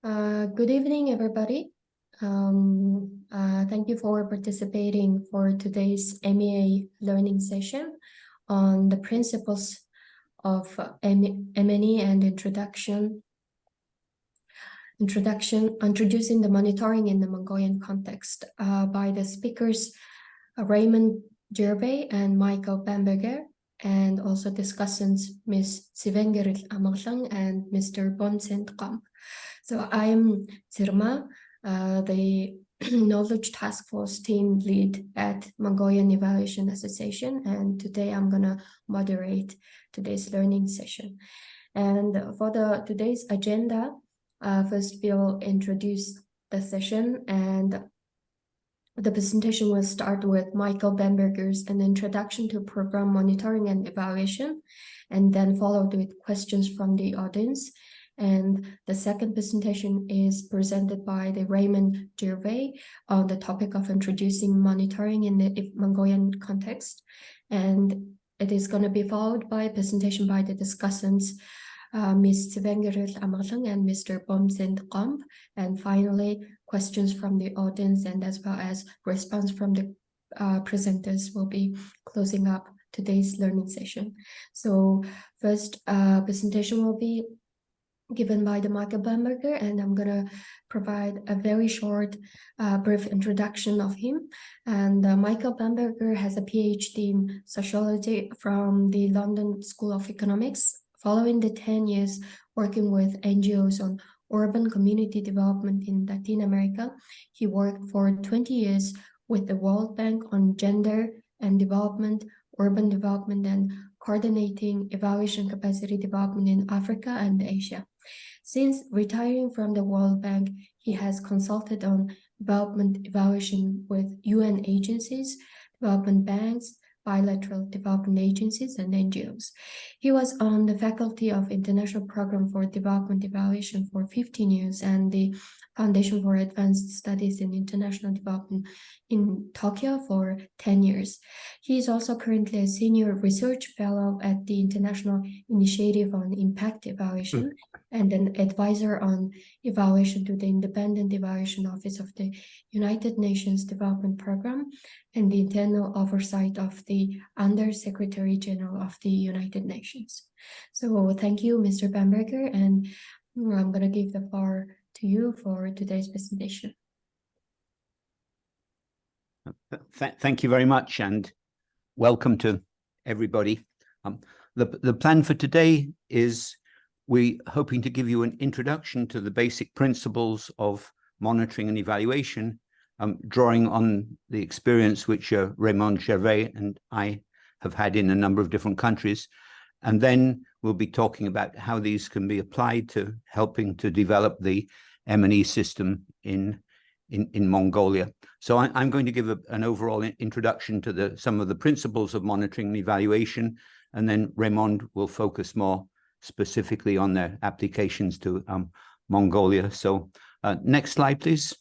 Good evening, everybody. Thank you for participating for today's MEA learning session on the principles of M&E and introducing the monitoring in the Mongolian context by the speakers Raymond Gervais and Michael Bamberger, and also discussants Ms. Tseveengerel Amgalan and Mr. Bumtsend. So I'm Zirma, the Knowledge Task Force team lead at Mongolian Evaluation Association, and today I'm going to moderate today's learning session. And for today's agenda, first we'll introduce the session, and the presentation will start with Michael Bamberger's an introduction to program monitoring and evaluation, and then followed with questions from the audience. And the second presentation is presented by the Raymond Gervais on the topic of introducing monitoring in the Mongolian context. And it is going to be followed by a presentation by the discussants, Ms. Tseveengerel Amgalan and Mr. Bumtsend. And finally, questions from the audience and as well as response from the presenters will be closing up today's learning session. So first presentation will be given by the Michael Bamberger, and I'm going to provide a very short, brief introduction of him. And Michael Bamberger has a PhD in sociology from the London School of Economics. Following the 10 years working with NGOs on urban community development in Latin America, he worked for 20 years with the World Bank on gender and development, urban development, and coordinating evaluation capacity development in Africa and Asia. Since retiring from the World Bank, he has consulted on development evaluation with UN agencies, development banks, bilateral development agencies, and NGOs. He was on the faculty of International Program for Development Evaluation for 15 years and the Foundation for Advanced Studies in International Development in Tokyo for 10 years. He is also currently a senior research fellow at the International Initiative on Impact Evaluation and an advisor on evaluation to the Independent Evaluation Office of the United Nations Development Program and the internal oversight of the Under-Secretary General of the United Nations. So thank you, Mr. Bamberger, and I'm going to give the floor to you for today's presentation. Thank you very much, and welcome to everybody. The plan for today is we're hoping to give you an introduction to the basic principles of monitoring and evaluation, drawing on the experience which Raymond Gervais and I have had in a number of different countries. And then we'll be talking about how these can be applied to helping to develop the M&E system in Mongolia. So I'm going to give an overall introduction to some of the principles of monitoring and evaluation, and then Raymond will focus more specifically on their applications to Mongolia. So next slide, please.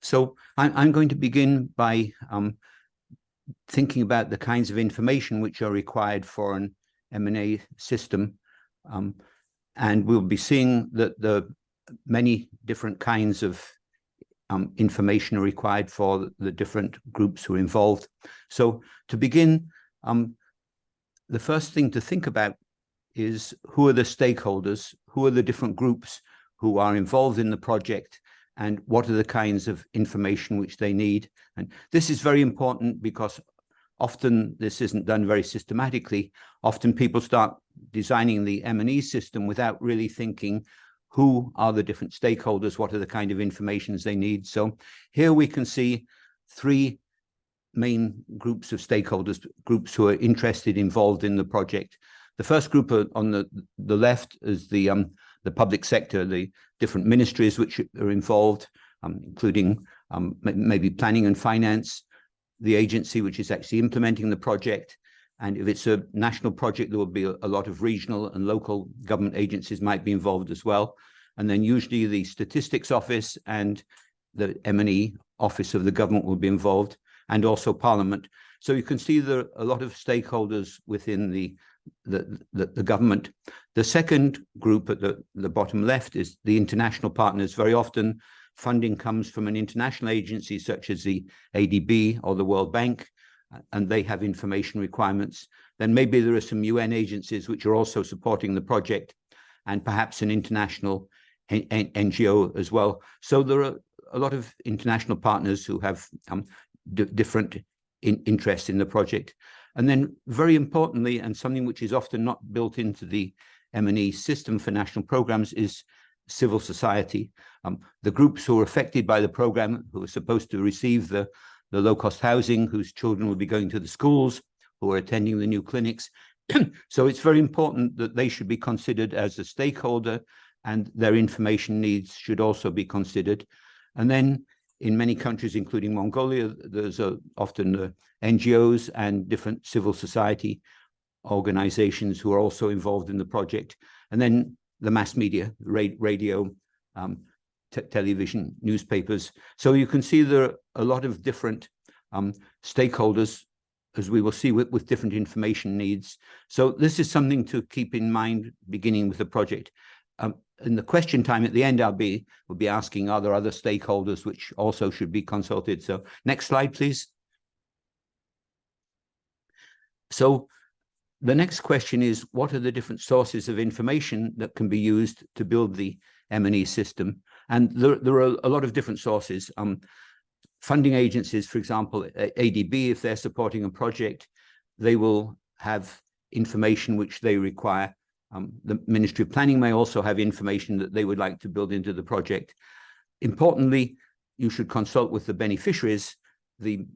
So I'm going to begin by thinking about the kinds of information which are required for an M&A system. And we'll be seeing that the many different kinds of information are required for the different groups who are involved. So to begin, the first thing to think about is who are the stakeholders, who are the different groups who are involved in the project, and what are the kinds of information which they need. And this is very important because often this isn't done very systematically. Often people start designing the M&E system without really thinking who are the different stakeholders, what are the kind of informations they need. So here we can see three main groups of stakeholders, groups who are interested, involved in the project. The first group on the left is the public sector, the different ministries which are involved, including maybe planning and finance, the agency which is actually implementing the project. And if it's a national project, there will be a lot of regional and local government agencies might be involved as well. And then usually the statistics office and the M&E office of the government will be involved, and also Parliament. So you can see there are a lot of stakeholders within the the government. The second group at the bottom left is the international partners. Very often funding comes from an international agency such as the ADB or the World Bank, and they have information requirements. Then maybe there are some UN agencies which are also supporting the project, and perhaps an international NGO as well. So there are a lot of international partners who have different interests in the project. And then very importantly, and something which is often not built into the M&E system for national programs, is civil society. The groups who are affected by the program, who are supposed to receive the low-cost housing, whose children will be going to the schools, who are attending the new clinics. So it's very important that they should be considered as a stakeholder, and their information needs should also be considered. And then in many countries, including Mongolia, there's often NGOs and different civil society organizations who are also involved in the project. And then the mass media, radio, television, newspapers. So you can see there are a lot of different stakeholders, as we will see, with different information needs. So this is something to keep in mind beginning with the project. In the question time at the end, we'll be asking, are there other stakeholders which also should be consulted? So next slide, please. So the next question is, what are the different sources of information that can be used to build the M&E system? And there are a lot of different sources. Funding agencies, for example, ADB, if they're supporting a project, they will have information which they require. The Ministry of Planning may also have information that they would like to build into the project. Importantly, you should consult with the beneficiaries, the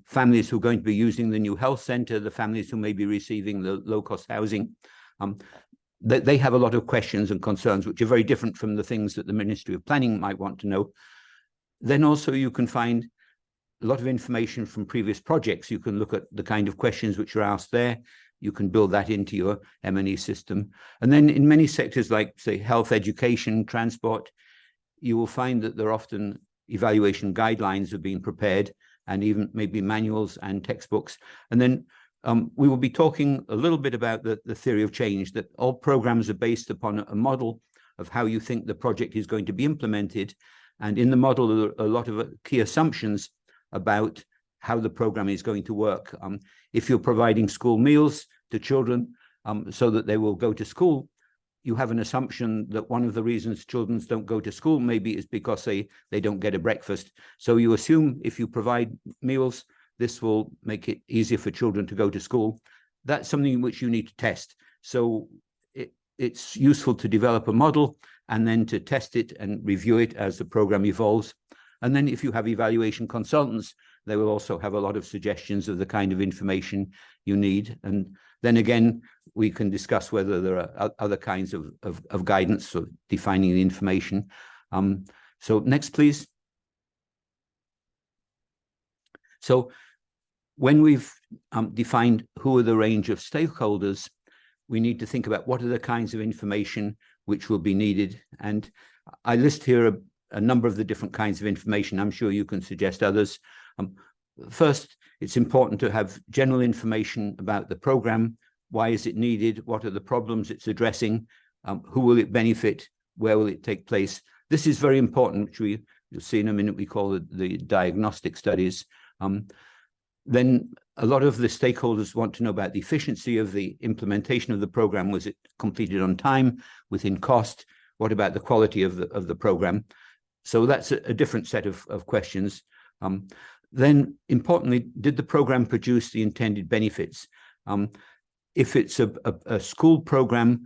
families who are going to be using the new health center, the families who may be receiving the low-cost housing. They have a lot of questions and concerns which are very different from the things that the Ministry of Planning might want to know. Then also you can find a lot of information from previous projects. You can look at the kind of questions which are asked there. You can build that into your M&E system. And then in many sectors like, say, health, education, transport, you will find that there are often evaluation guidelines are being prepared, and even maybe manuals and textbooks. And then we will be talking a little bit about the theory of change, that all programs are based upon a model of how you think the project is going to be implemented. And in the model, there are a lot of key assumptions about how the program is going to work. If you're providing school meals to children so that they will go to school, you have an assumption that one of the reasons children don't go to school maybe is because they don't get a breakfast. So you assume if you provide meals, this will make it easier for children to go to school. That's something which you need to test. So it's useful to develop a model and then to test it and review it as the program evolves. And then if you have evaluation consultants, they will also have a lot of suggestions of the kind of information you need. And then again, we can discuss whether there are other kinds of guidance for defining the information. So next, please. So when we've defined who are the range of stakeholders, we need to think about what are the kinds of information which will be needed. And I list here a number of the different kinds of information. I'm sure you can suggest others. First, it's important to have general information about the program. Why is it needed? What are the problems it's addressing? Who will it benefit? Where will it take place? This is very important, which you'll see in a minute, we call it the diagnostic studies. Then a lot of the stakeholders want to know about the efficiency of the implementation of the program. Was it completed on time, within cost? What about the quality of the program? So that's a different set of questions. Then importantly, did the program produce the intended benefits? If it's a school program,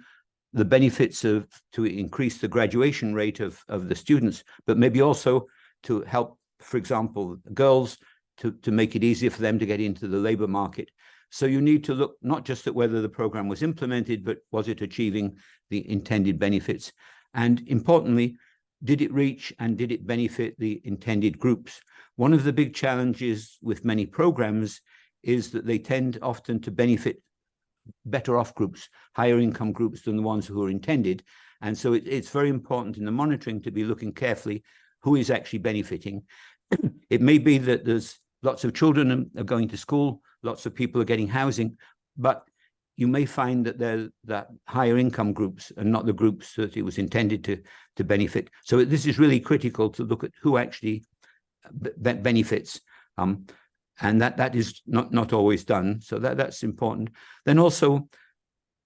the benefits are to increase the graduation rate of the students, but maybe also to help, for example, girls to make it easier for them to get into the labor market. So you need to look not just at whether the program was implemented, but was it achieving the intended benefits? And importantly, did it reach and did it benefit the intended groups? One of the big challenges with many programs is that they tend often to benefit better off groups, higher income groups than the ones who are intended. And so it's very important in the monitoring to be looking carefully who is actually benefiting. It may be that there's lots of children are going to school, lots of people are getting housing, but you may find that higher income groups are not the groups that it was intended to benefit. So this is really critical to look at who actually benefits, and that is not always done. So that's important. Then also,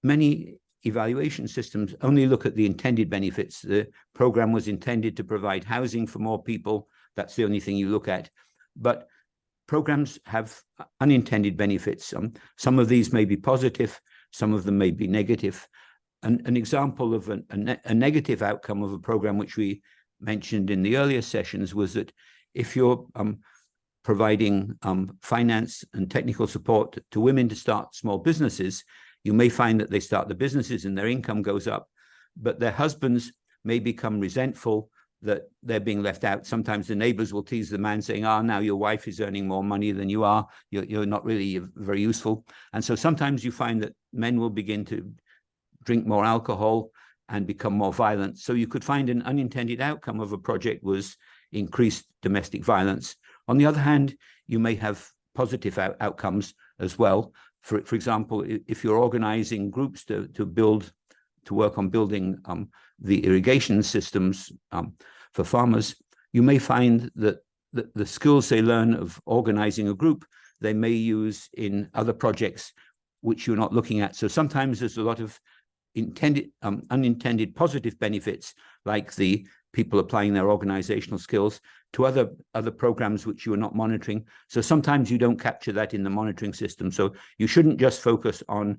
many evaluation systems only look at the intended benefits. The program was intended to provide housing for more people. That's the only thing you look at. But programs have unintended benefits. Some of these may be positive, some of them may be negative. An example of a negative outcome of a program, which we mentioned in the earlier sessions, was that if you're providing finance and technical support to women to start small businesses, you may find that they start the businesses and their income goes up, but their husbands may become resentful that they're being left out. Sometimes the neighbors will tease the man saying, now your wife is earning more money than you are. You're not really very useful. And so sometimes you find that men will begin to drink more alcohol and become more violent. So you could find an unintended outcome of a project was increased domestic violence. On the other hand, you may have positive outcomes as well. For example, if you're organizing groups to work on building the irrigation systems for farmers, you may find that the skills they learn of organizing a group, they may use in other projects which you're not looking at. So sometimes there's a lot of unintended positive benefits, like the people applying their organizational skills to other programs which you are not monitoring. So sometimes you don't capture that in the monitoring system. So you shouldn't just focus on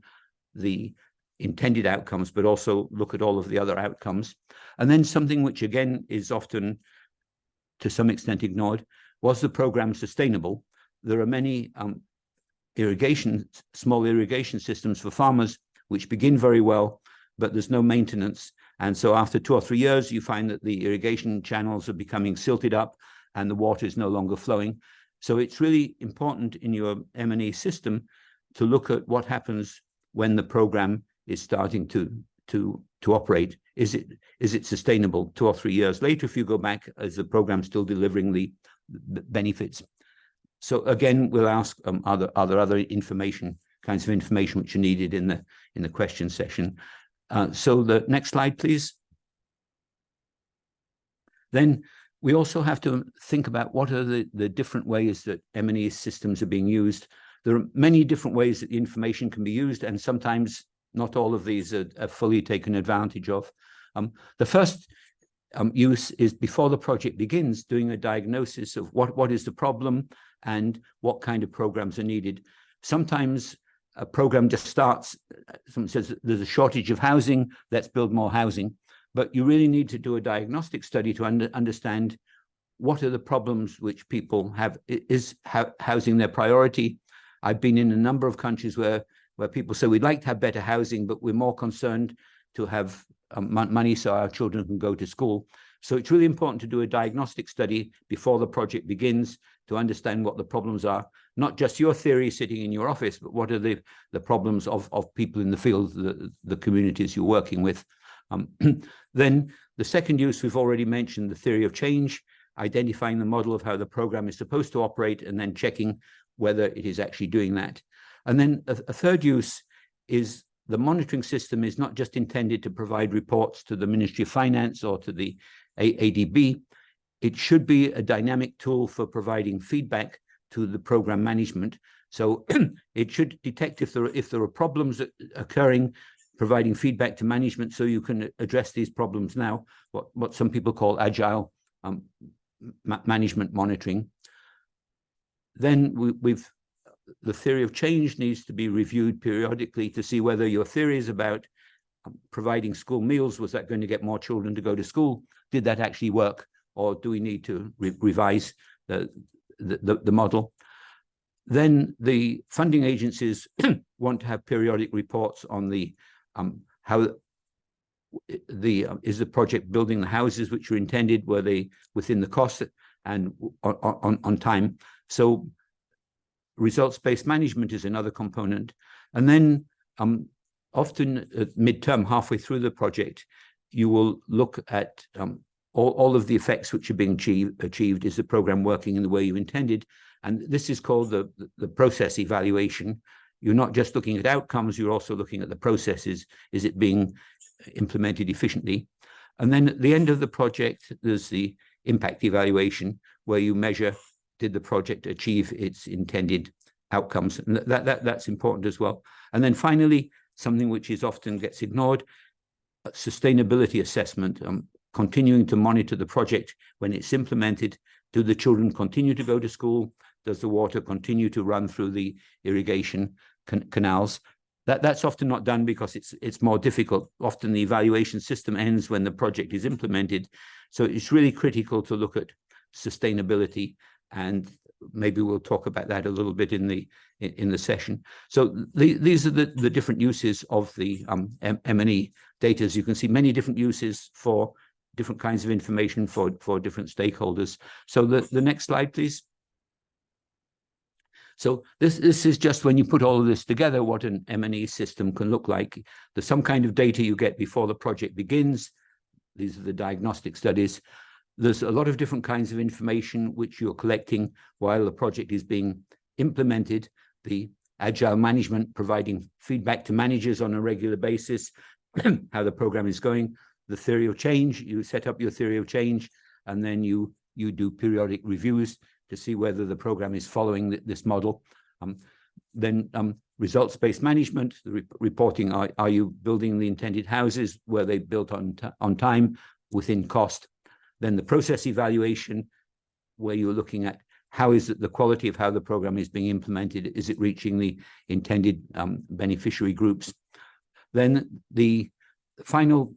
the intended outcomes, but also look at all of the other outcomes. And then something which again is often to some extent ignored, was the program sustainable? There are many small irrigation systems for farmers which begin very well, but there's no maintenance. And so after 2 or 3 years, you find that the irrigation channels are becoming silted up and the water is no longer flowing. So it's really important in your M&E system to look at what happens when the program is starting to operate. Is it sustainable 2 or 3 years later? If you go back, is the program still delivering the benefits? So again, we'll ask are there other kinds of information which are needed in the question session. So the next slide, please. Then we also have to think about what are the different ways that M&E systems are being used. There are many different ways that the information can be used, and sometimes not all of these are fully taken advantage of. The first use is before the project begins, doing a diagnosis of what is the problem and what kind of programs are needed. Sometimes a program just starts, someone says there's a shortage of housing, let's build more housing. But you really need to do a diagnostic study to understand what are the problems which people have. Is housing their priority? I've been in a number of countries where people say we'd like to have better housing, but we're more concerned to have money so our children can go to school. So it's really important to do a diagnostic study before the project begins to understand what the problems are, not just your theory sitting in your office, but what are the problems of people in the field, the communities you're working with. Then the second use, we've already mentioned the theory of change, identifying the model of how the program is supposed to operate and then checking whether it is actually doing that. And then a third use is the monitoring system is not just intended to provide reports to the Ministry of Finance or to the ADB. It should be a dynamic tool for providing feedback to the program management. So it should detect if there are problems occurring, providing feedback to management so you can address these problems now, what some people call agile management monitoring. Then the theory of change needs to be reviewed periodically to see whether your theories about providing school meals, was that going to get more children to go to school? Did that actually work? Or do we need to revise the model? Then the funding agencies want to have periodic reports on how is the project building the houses which were intended? Were they within the cost and on time? So results-based management is another component. And then often at midterm, halfway through the project, you will look at all of the effects which are being achieved. Is the program working in the way you intended? And this is called the process evaluation. you're not just looking at outcomes, you're also looking at the processes. Is it being implemented efficiently? And then at the end of the project, there's the impact evaluation, where you measure, did the project achieve its intended outcomes? And that's important as well. And then finally, something which is often gets ignored, sustainability assessment, continuing to monitor the project when it's implemented. Do the children continue to go to school? Does the water continue to run through the irrigation canals? That's often not done because it's more difficult. Often the evaluation system ends when the project is implemented. So it's really critical to look at sustainability, and maybe we'll talk about that a little bit in the session. So these are the different uses of the M&E data. As you can see, many different uses for different kinds of information for different stakeholders. So the next slide, please. So this is just when you put all of this together, what an M&E system can look like. There's some kind of data you get before the project begins. These are the diagnostic studies. There's a lot of different kinds of information which you're collecting while the project is being implemented. The agile management, providing feedback to managers on a regular basis, how the program is going. The theory of change, you set up your theory of change, and then you do periodic reviews to see whether the program is following this model. Then results-based management, the reporting, are you building the intended houses? Were they built on time, within cost? Then the process evaluation, where you're looking at how is it the quality of how the program is being implemented? Is it reaching the intended beneficiary groups? Then the final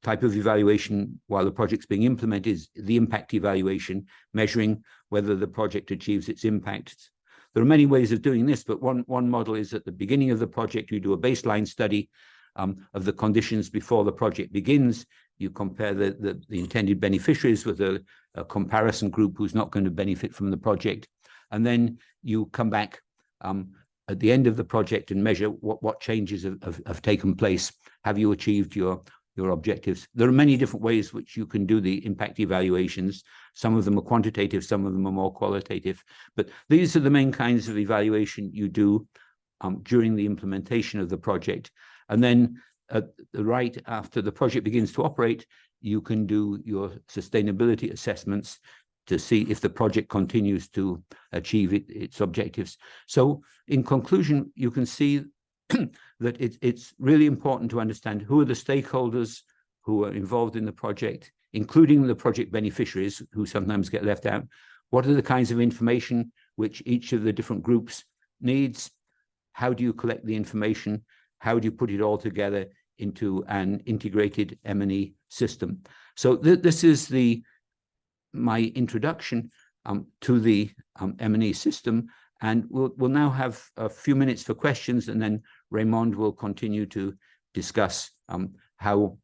type of evaluation while the project's being implemented is the impact evaluation, measuring whether the project achieves its impact. There are many ways of doing this, but one model is at the beginning of the project, you do a baseline study of the conditions before the project begins. You compare the intended beneficiaries with a comparison group who's not going to benefit from the project. And then you come back at the end of the project and measure what changes have taken place. Have you achieved your objectives? There are many different ways which you can do the impact evaluations. Some of them are quantitative, some of them are more qualitative. But these are the main kinds of evaluation you do during the implementation of the project. And then at the right after the project begins to operate, you can do your sustainability assessments to see if the project continues to achieve its objectives. So in conclusion, you can see that it's really important to understand who are the stakeholders who are involved in the project, including the project beneficiaries who sometimes get left out. What are the kinds of information which each of the different groups needs? How do you collect the information? How do you put it all together into an integrated M&E system? So this is my introduction to the M&E system, and we'll now have a few minutes for questions, and then Raymond will continue to discuss how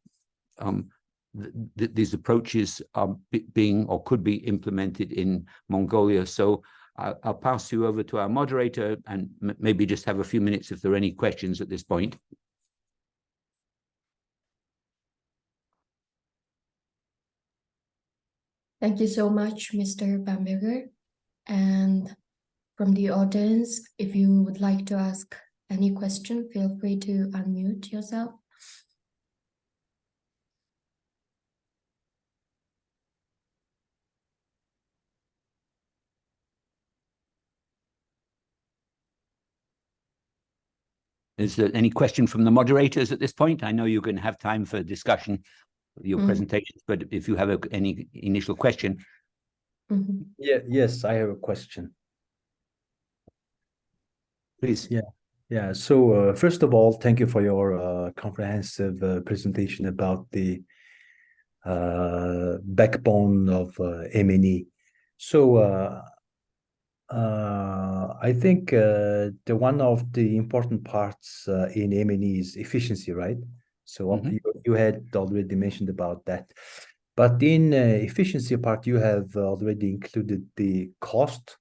these approaches are being or could be implemented in Mongolia. So I'll pass you over to our moderator and maybe just have a few minutes if there are any questions at this point. Thank you so much, Mr. Bamberger. And from the audience, if you would like to ask any question, feel free to unmute yourself. Is there any question from the moderators at this point? I know you're going to have time for discussion of your presentations, but if you have any initial question. Yes, I have a question. Please. Yeah. So first of all, thank you for your comprehensive presentation about the backbone of M&E. So I think the one of the important parts in M&E is efficiency, right? So you had already mentioned about that. But in efficiency part, you have already included the cost,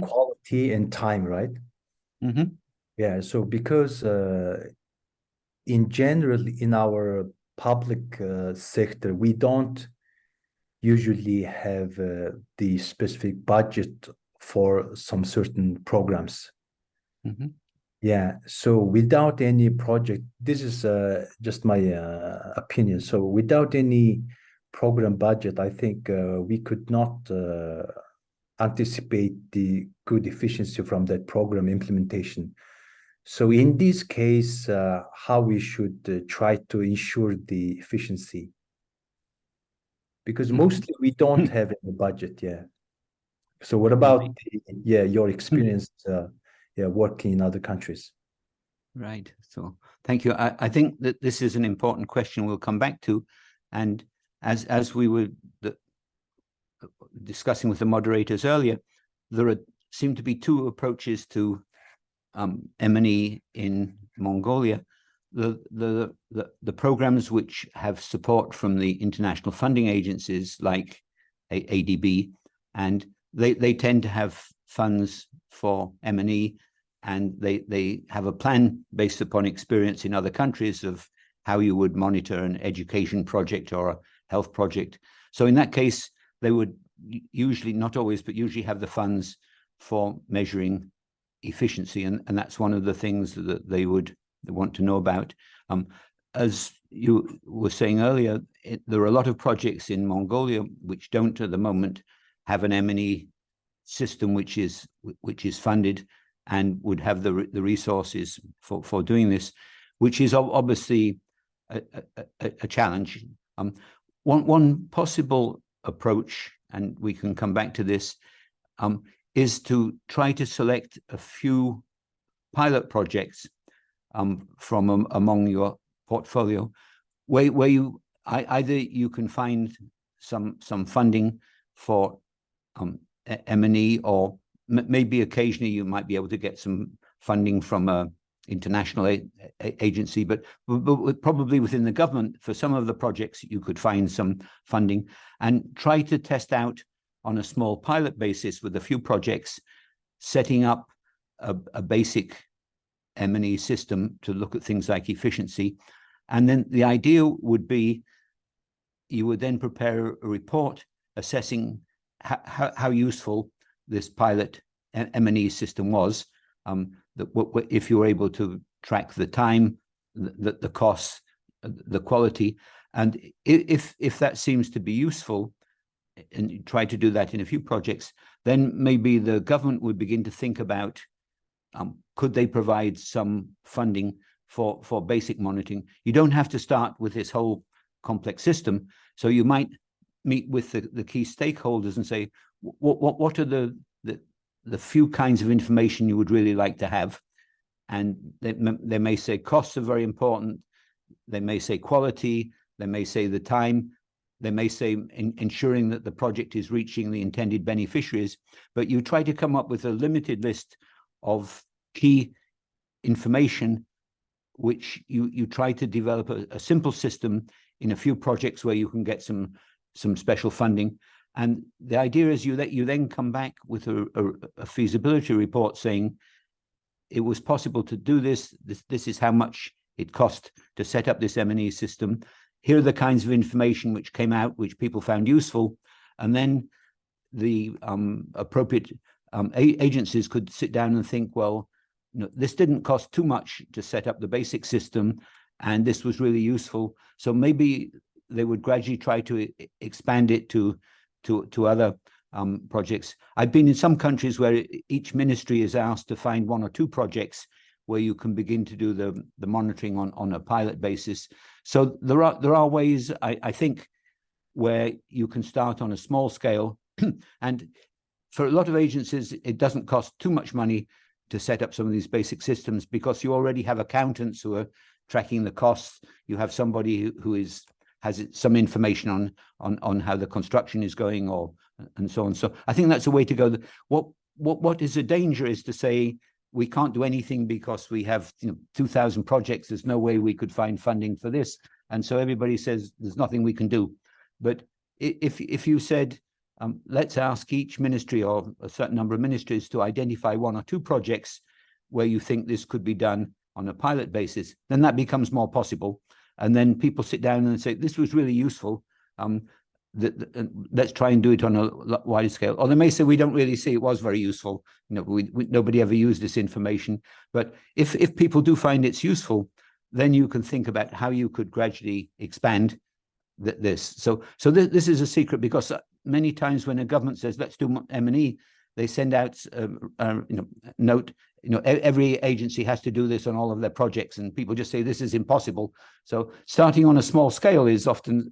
quality, and time, right? Yeah, so because in general, in our public sector, we don't usually have the specific budget for some certain programs. Mhm. Yeah, so without any project, this is just my opinion. So without any program budget, I think we could not anticipate the good efficiency from that program implementation. So in this case, how we should try to ensure the efficiency? Because mostly we don't have any budget, yeah. So what about your experience working in other countries? Right. So thank you. I think that this is an important question we'll come back to. And as we were discussing with the moderators earlier, there seem to be two approaches to M&E in Mongolia. The programs which have support from the international funding agencies like ADB, and they tend to have funds for M&E, and they have a plan based upon experience in other countries of how you would monitor an education project or a health project. So in that case, they would usually, not always, but usually have the funds for measuring efficiency, and that's one of the things that they would want to know about. As you were saying earlier, there are a lot of projects in Mongolia which don't at the moment have an M&E system which is funded and would have the resources for doing this, which is obviously a challenge. One possible approach, and we can come back to this, is to try to select a few pilot projects from among your portfolio, where you either you can find some funding for M&E, or maybe occasionally you might be able to get some funding from a international agency, but probably within the government for some of the projects you could find some funding, and try to test out on a small pilot basis with a few projects, setting up a basic M&E system to look at things like efficiency. And then the idea would be you would then prepare a report assessing how useful this pilot M&E system was, if you were able to track the time, the costs, the quality, and if that seems to be useful, and you try to do that in a few projects, then maybe the government would begin to think about could they provide some funding for basic monitoring. You don't have to start with this whole complex system. So you might meet with the key stakeholders and say, what are the few kinds of information you would really like to have? And they may say costs are very important. They may say quality. They may say the time. They may say ensuring that the project is reaching the intended beneficiaries. But you try to come up with a limited list of key information, which you try to develop a simple system in a few projects where you can get some special funding. And the idea is you then come back with a feasibility report saying it was possible to do this. This is how much it cost to set up this M&E system. Here are the kinds of information which came out, which people found useful. And then the appropriate agencies could sit down and think, well, this didn't cost too much to set up the basic system, and this was really useful. So maybe they would gradually try to expand it to other projects. I've been in some countries where each ministry is asked to find one or two projects where you can begin to do the monitoring on a pilot basis. So there are ways, I think, where you can start on a small scale. And for a lot of agencies, it doesn't cost too much money to set up some of these basic systems, because you already have accountants who are tracking the costs. You have somebody who has some information on how the construction is going, and so on. So I think that's a way to go. What is a danger is to say we can't do anything because we have 2,000 projects. There's no way we could find funding for this, and so everybody says there's nothing we can do. But if you said let's ask each ministry or a certain number of ministries to identify one or two projects where you think this could be done on a pilot basis, then that becomes more possible. And then people sit down and say, this was really useful. let's try and do it on a wider scale. Or they may say we don't really see it was very useful. Nobody ever used this information. But if people do find it's useful, then you can think about how you could gradually expand this. So this is a secret, because many times when a government says let's do M&E, they send out note. Every agency has to do this on all of their projects, and people just say this is impossible. So starting on a small scale is often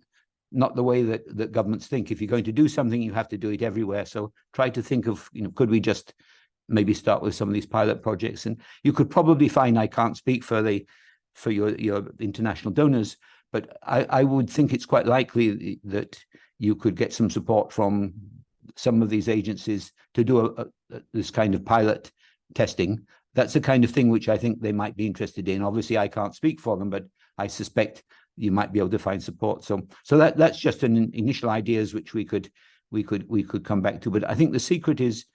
not the way that governments think. If you're going to do something, you have to do it everywhere. So try to think of, could we just maybe start with some of these pilot projects? And you could probably find, I can't speak for your international donors, but I would think it's quite likely that you could get some support from some of these agencies to do this kind of pilot testing. That's the kind of thing which I think they might be interested in. Obviously, I can't speak for them, but I suspect you might be able to find support. So that's just an initial ideas which we could come back to. But I think the secret is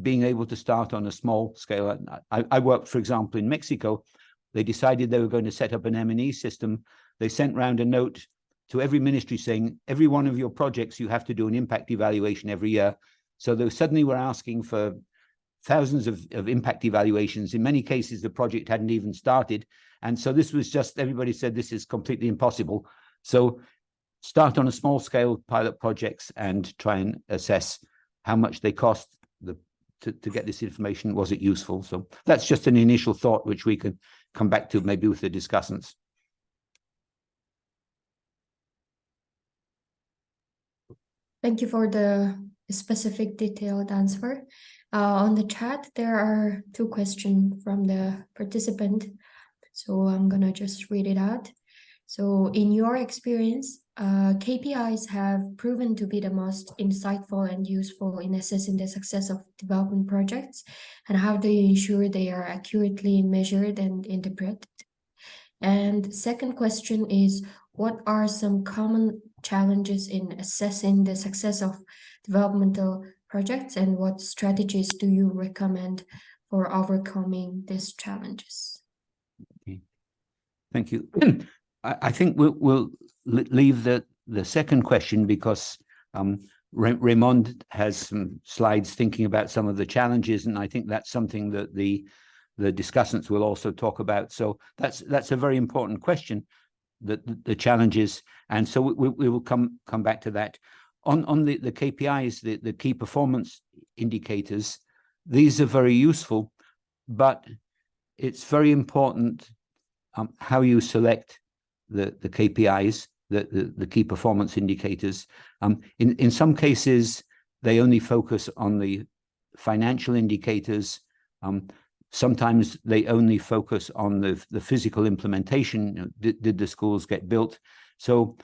being able to start on a small scale. I worked, for example, in Mexico. They decided they were going to set up an M&E system. They sent round a note to every ministry saying, every one of your projects, you have to do an impact evaluation every year. So they suddenly were asking for thousands of impact evaluations. In many cases, the project hadn't even started. And so this was just, everybody said this is completely impossible. So start on a small scale pilot projects and try and assess how much they cost to get this information. Was it useful? So that's just an initial thought, which we could come back to maybe with the discussants. Thank you for the specific detailed answer. On the chat, there are 2 questions from the participant. So I'm gonna just read it out. So in your experience, KPIs have proven to be the most insightful and useful in assessing the success of development projects, and how do you ensure they are accurately measured and interpreted? And second question is, what are some common challenges in assessing the success of developmental projects, and what strategies do you recommend for overcoming these challenges? Okay. Thank you. I think we'll leave the second question, because Raymond has some slides thinking about some of the challenges, and I think that's something that the discussants will also talk about. So that's a very important question, the challenges, and so we will come back to that. On the KPIs, the key performance indicators, these are very useful, but it's very important how you select the KPIs, the key performance indicators. In some cases, they only focus on the financial indicators. Sometimes they only focus on the physical implementation. Did the schools get built? So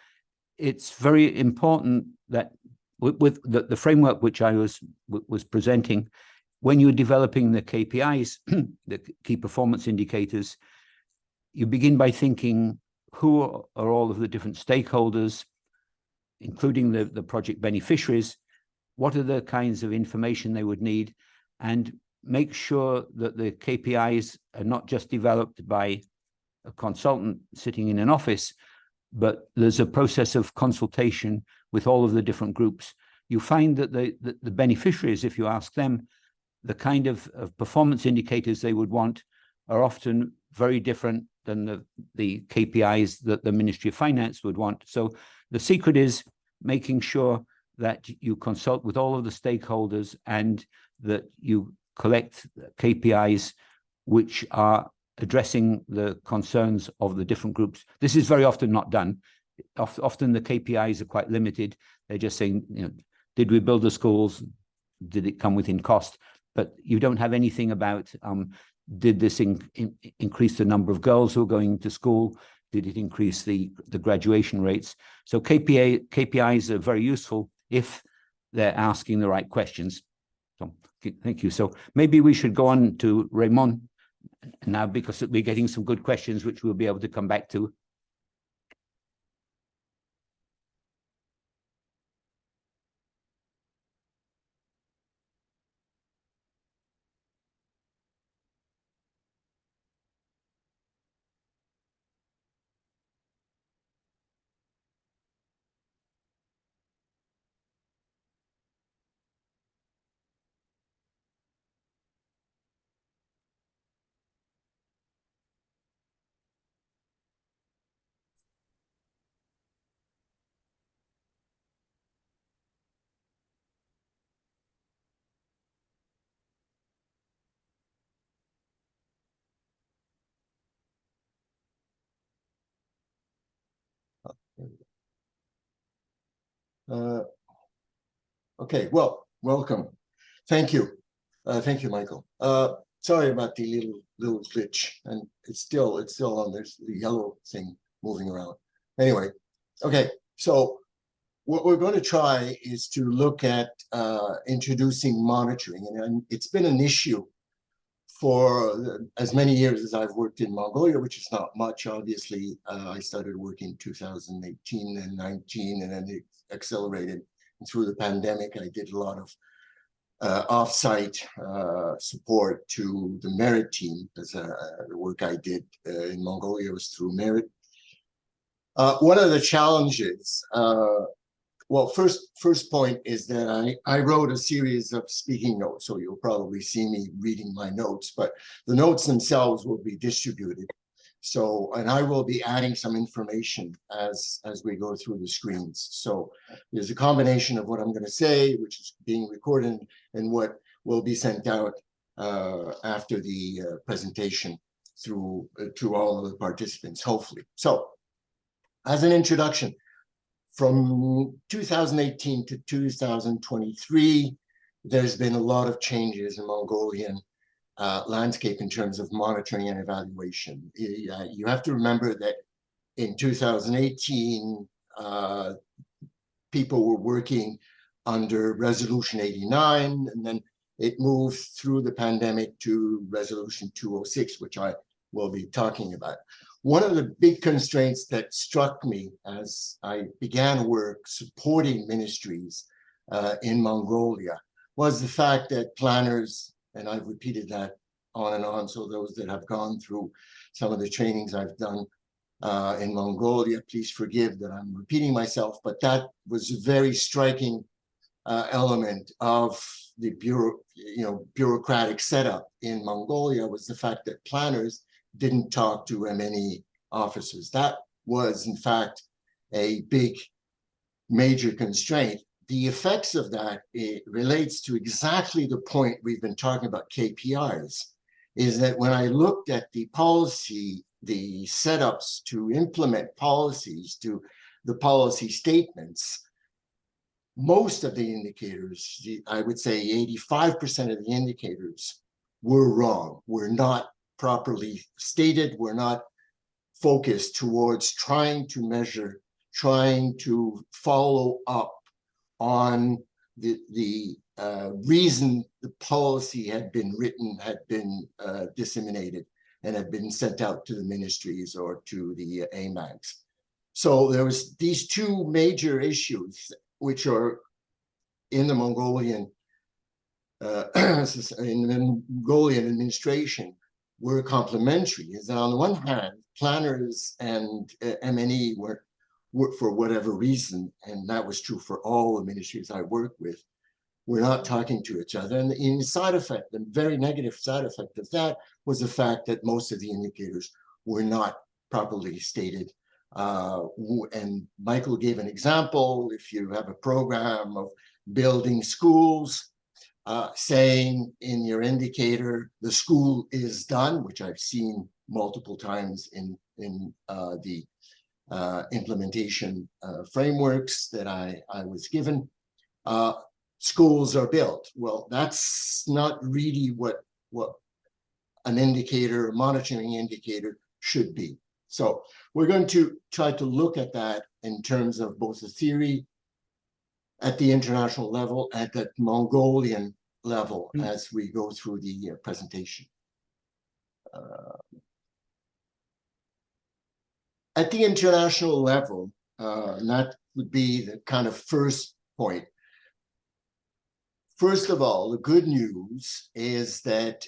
it's very important that with the framework which I was presenting, when you're developing the KPIs, the key performance indicators, you begin by thinking, who are all of the different stakeholders, including the project beneficiaries? What are the kinds of information they would need? And make sure that the KPIs are not just developed by a consultant sitting in an office, but there's a process of consultation with all of the different groups. You find that the beneficiaries, if you ask them, the kind of performance indicators they would want are often very different than the KPIs that the Ministry of Finance would want. So the secret is making sure that you consult with all of the stakeholders and that you collect KPIs which are addressing the concerns of the different groups. This is very often not done. Often the KPIs are quite limited. They're just saying, did we build the schools? Did it come within cost? But you don't have anything about, did this increase the number of girls who are going to school? Did it increase the graduation rates? So KPIs are very useful if they're asking the right questions. So thank you. So maybe we should go on to Raymond now, because we're getting some good questions which we'll be able to come back to. Okay, well, welcome. Thank you. Thank you, Michael. Sorry about the little glitch, and it's still on. There's the yellow thing moving around. Anyway, okay, so what we're going to try is to look at introducing monitoring, and it's been an issue for as many years as I've worked in Mongolia, which is not much, obviously. I started working in 2018 and 19, and then it accelerated. And through the pandemic, I did a lot of off-site support to the merit team, because the work I did in Mongolia was through merit. One of the challenges, well, first point is that I wrote a series of speaking notes, so you'll probably see me reading my notes, but the notes themselves will be distributed. So, and I will be adding some information as we go through the screens. So there's a combination of what I'm going to say, which is being recorded, and what will be sent out after the presentation through to all of the participants, hopefully. So, as an introduction, from 2018 to 2023, there's been a lot of changes in Mongolian landscape in terms of monitoring and evaluation. You have to remember that in 2018, people were working under Resolution 89, and then it moved through the pandemic to Resolution 206, which I will be talking about. One of the big constraints that struck me as I began work supporting ministries in Mongolia was the fact that planners, and I've repeated that on and on, so those that have gone through some of the trainings I've done in Mongolia, please forgive that I'm repeating myself, but that was a very striking element of the bureaucratic setup in Mongolia, was the fact that planners didn't talk to MNE officers. That was, in fact, a big, major constraint. The effects of that, it relates to exactly the point we've been talking about, KPIs, is that when I looked at the policy, the setups to implement policies, to the policy statements, most of the indicators, I would say 85% of the indicators were wrong, were not properly stated, were not focused towards trying to measure, trying to follow up on the reason the policy had been written, had been disseminated, and had been sent out to the ministries or to the AMAGs. So there was these two major issues, which are in the Mongolian administration, were complementary. Is that on the one hand, planners and MNE were, for whatever reason, and that was true for all the ministries I worked with, were not talking to each other. And the side effect, the very negative side effect of that, was the fact that most of the indicators were not properly stated. And Michael gave an example. If you have a program of building schools, saying in your indicator, the school is done, which I've seen multiple times in the implementation frameworks that I was given, schools are built. Well, that's not really what an indicator, a monitoring indicator, should be. So we're going to try to look at that in terms of both the theory at the international level, at the Mongolian level, as we go through the presentation. At the international level, and that would be the kind of first point. First of all, the good news is that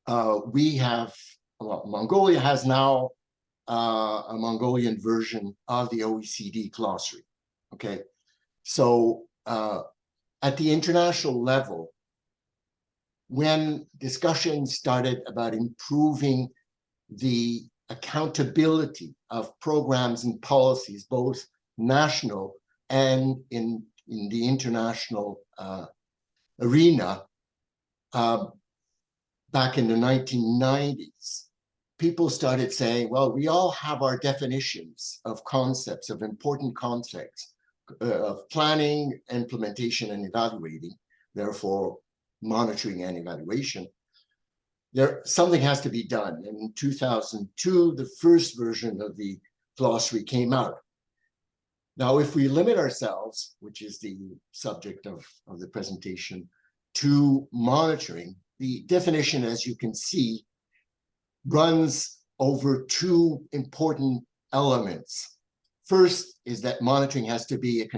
Mongolia has now a Mongolian version of the OECD glossary. Okay, so at the international level, when discussions started about improving the accountability of programs and policies, both national and in the international arena, back in the 1990s, people started saying, well, we all have our definitions of concepts, of important concepts, of planning, implementation, and evaluating, therefore monitoring and evaluation. Something has to be done. And in 2002, the first version of the glossary came out. Now, if we limit ourselves, which is the subject of the presentation, to monitoring, the definition, as you can see, runs over two important elements. First is that monitoring has to be a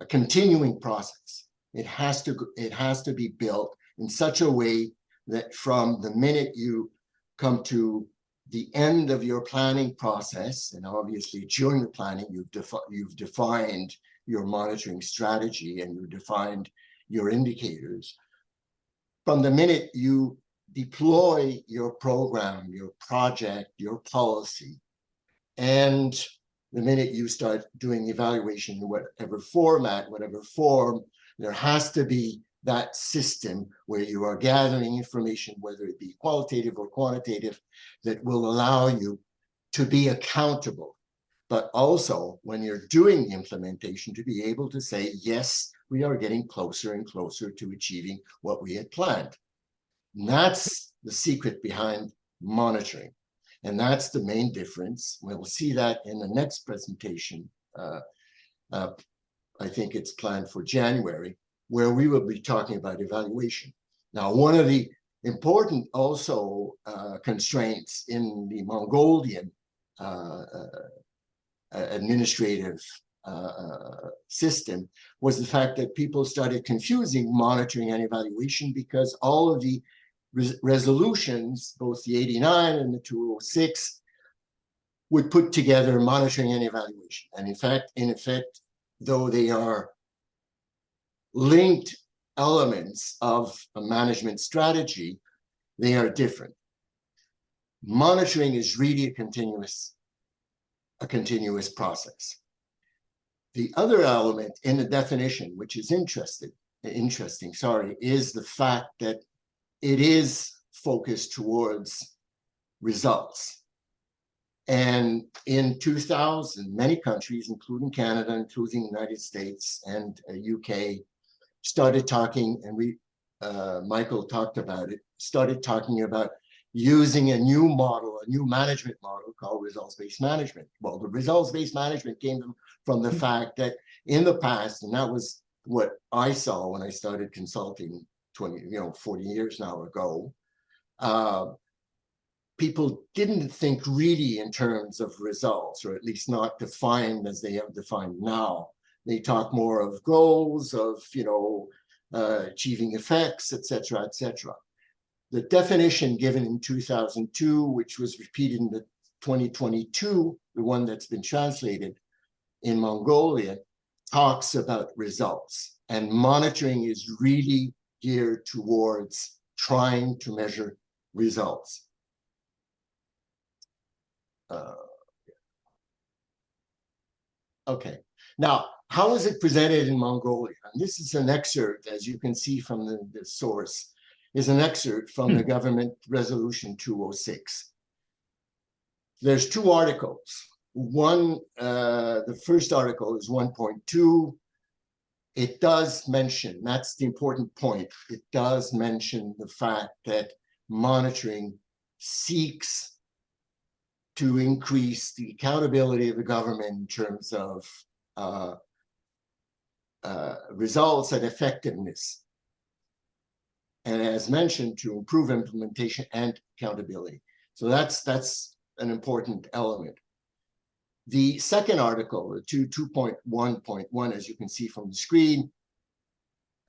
continuing process. It has to be built in such a way that from the minute you come to the end of your planning process, and obviously during the planning, you've defined your monitoring strategy and you've defined your indicators. From the minute you deploy your program, your project, your policy, and the minute you start doing evaluation in whatever format, whatever form, there has to be that system where you are gathering information, whether it be qualitative or quantitative, that will allow you to be accountable. But also, when you're doing the implementation, to be able to say, yes, we are getting closer and closer to achieving what we had planned. And that's the secret behind monitoring. And that's the main difference. We'll see that in the next presentation. I think it's planned for January, where we will be talking about evaluation. Now, one of the important also constraints in the Mongolian administrative system was the fact that people started confusing monitoring and evaluation, because all of the resolutions, both the 89 and the 206, would put together monitoring and evaluation. And in effect, though they are linked elements of a management strategy, they are different. Monitoring is really a continuous process. The other element in the definition, which is interesting, is the fact that it is focused towards results. And in 2000, many countries, including Canada, including the United States and UK, started talking, and Michael talked about it, started talking about using a new model, a new management model called results-based management. Well, the results-based management came from the fact that in the past, and that was what I saw when I started consulting 40 years now ago, people didn't think really in terms of results, or at least not defined as they have defined now. They talk more of goals, of achieving effects, etc., etc. The definition given in 2002, which was repeated in the 2022, the one that's been translated in Mongolia, talks about results. And monitoring is really geared towards trying to measure results. Okay. Now, how is it presented in Mongolia? And this is an excerpt, as you can see from the source, is an excerpt from the government resolution 206. There's two articles. One, the first article is 1.2. It does mention, that's the important point, it does mention the fact that monitoring seeks to increase the accountability of the government in terms of results and effectiveness. And as mentioned, to improve implementation and accountability. So that's an important element. The second article, the 2.1.1, as you can see from the screen,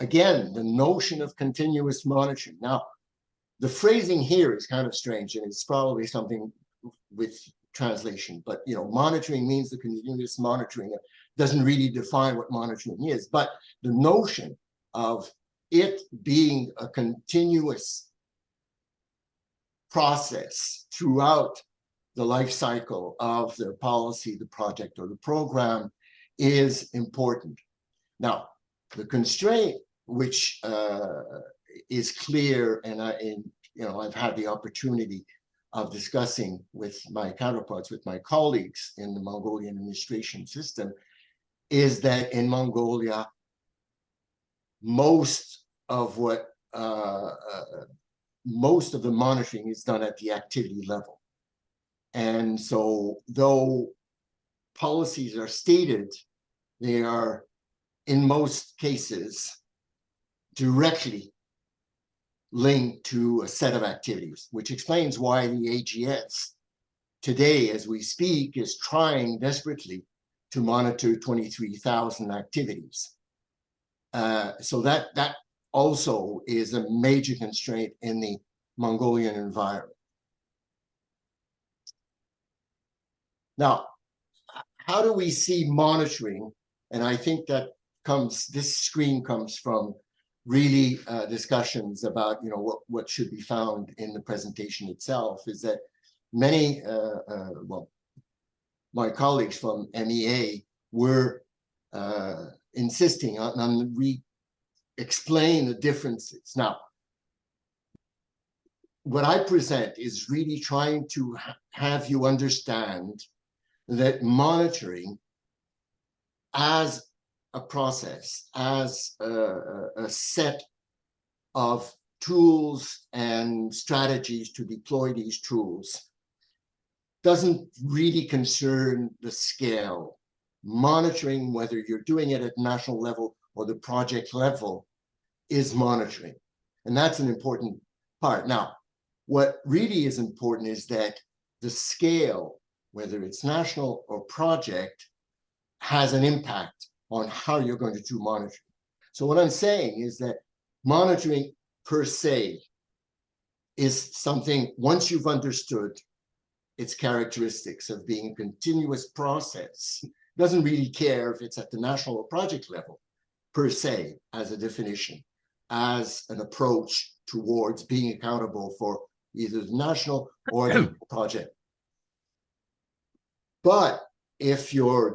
again, the notion of continuous monitoring. Now, the phrasing here is kind of strange, and it's probably something with translation, but monitoring means the continuous monitoring. It doesn't really define what monitoring is, but the notion of it being a continuous process throughout the life cycle of the policy, the project, or the program is important. Now, the constraint, which is clear, and I've had the opportunity of discussing with my counterparts, with my colleagues in the Mongolian administration system, is that in Mongolia, most of the monitoring is done at the activity level. And so though policies are stated, they are in most cases directly linked to a set of activities, which explains why the AGS today, as we speak, is trying desperately to monitor 23,000 activities. So that also is a major constraint in the Mongolian environment. Now, how do we see monitoring? And I think that this screen comes from really discussions about, you know, what should be found in the presentation itself, is that many, well, my colleagues from MEA were insisting on explain the differences. Now, what I present is really trying to have you understand that monitoring as a process, as a set of tools and strategies to deploy these tools, doesn't really concern the scale. Monitoring, whether you're doing it at national level or the project level, is monitoring. And that's an important part. Now, what really is important is that the scale, whether it's national or project, has an impact on how you're going to do monitoring. So what I'm saying is that monitoring per se is something, once you've understood its characteristics of being a continuous process, doesn't really care if it's at the national or project level, per se, as a definition, as an approach towards being accountable for either the national or the project. But if you're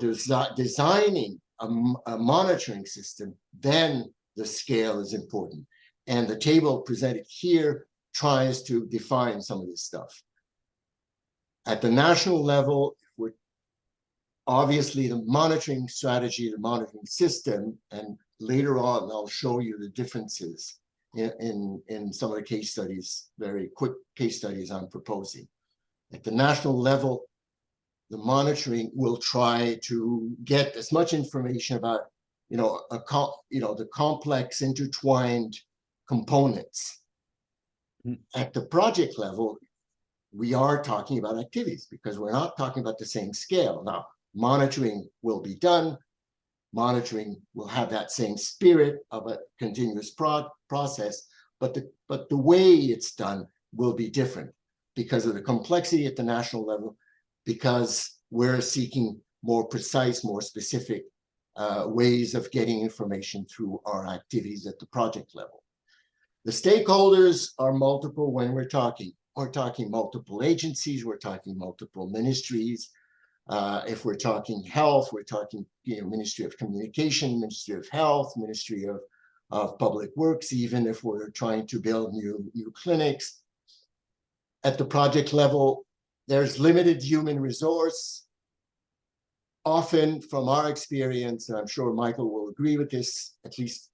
designing a monitoring system, then the scale is important. And the table presented here tries to define some of this stuff. At the national level, obviously the monitoring strategy, the monitoring system, and later on I'll show you the differences in some of the case studies, very quick case studies I'm proposing. At the national level, the monitoring will try to get as much information about, you know, the complex intertwined components. At the project level, we are talking about activities because we're not talking about the same scale. Now, monitoring will be done. Monitoring will have that same spirit of a continuous process, but the way it's done will be different because of the complexity at the national level, because we're seeking more precise, more specific ways of getting information through our activities at the project level. The stakeholders are multiple when we're talking. We're talking multiple agencies, we're talking multiple ministries. If we're talking health, we're talking, you know, Ministry of Communication, Ministry of Health, Ministry of Public Works, even if we're trying to build new clinics. At the project level, there's limited human resource. Often, from our experience, and I'm sure Michael will agree with this, at least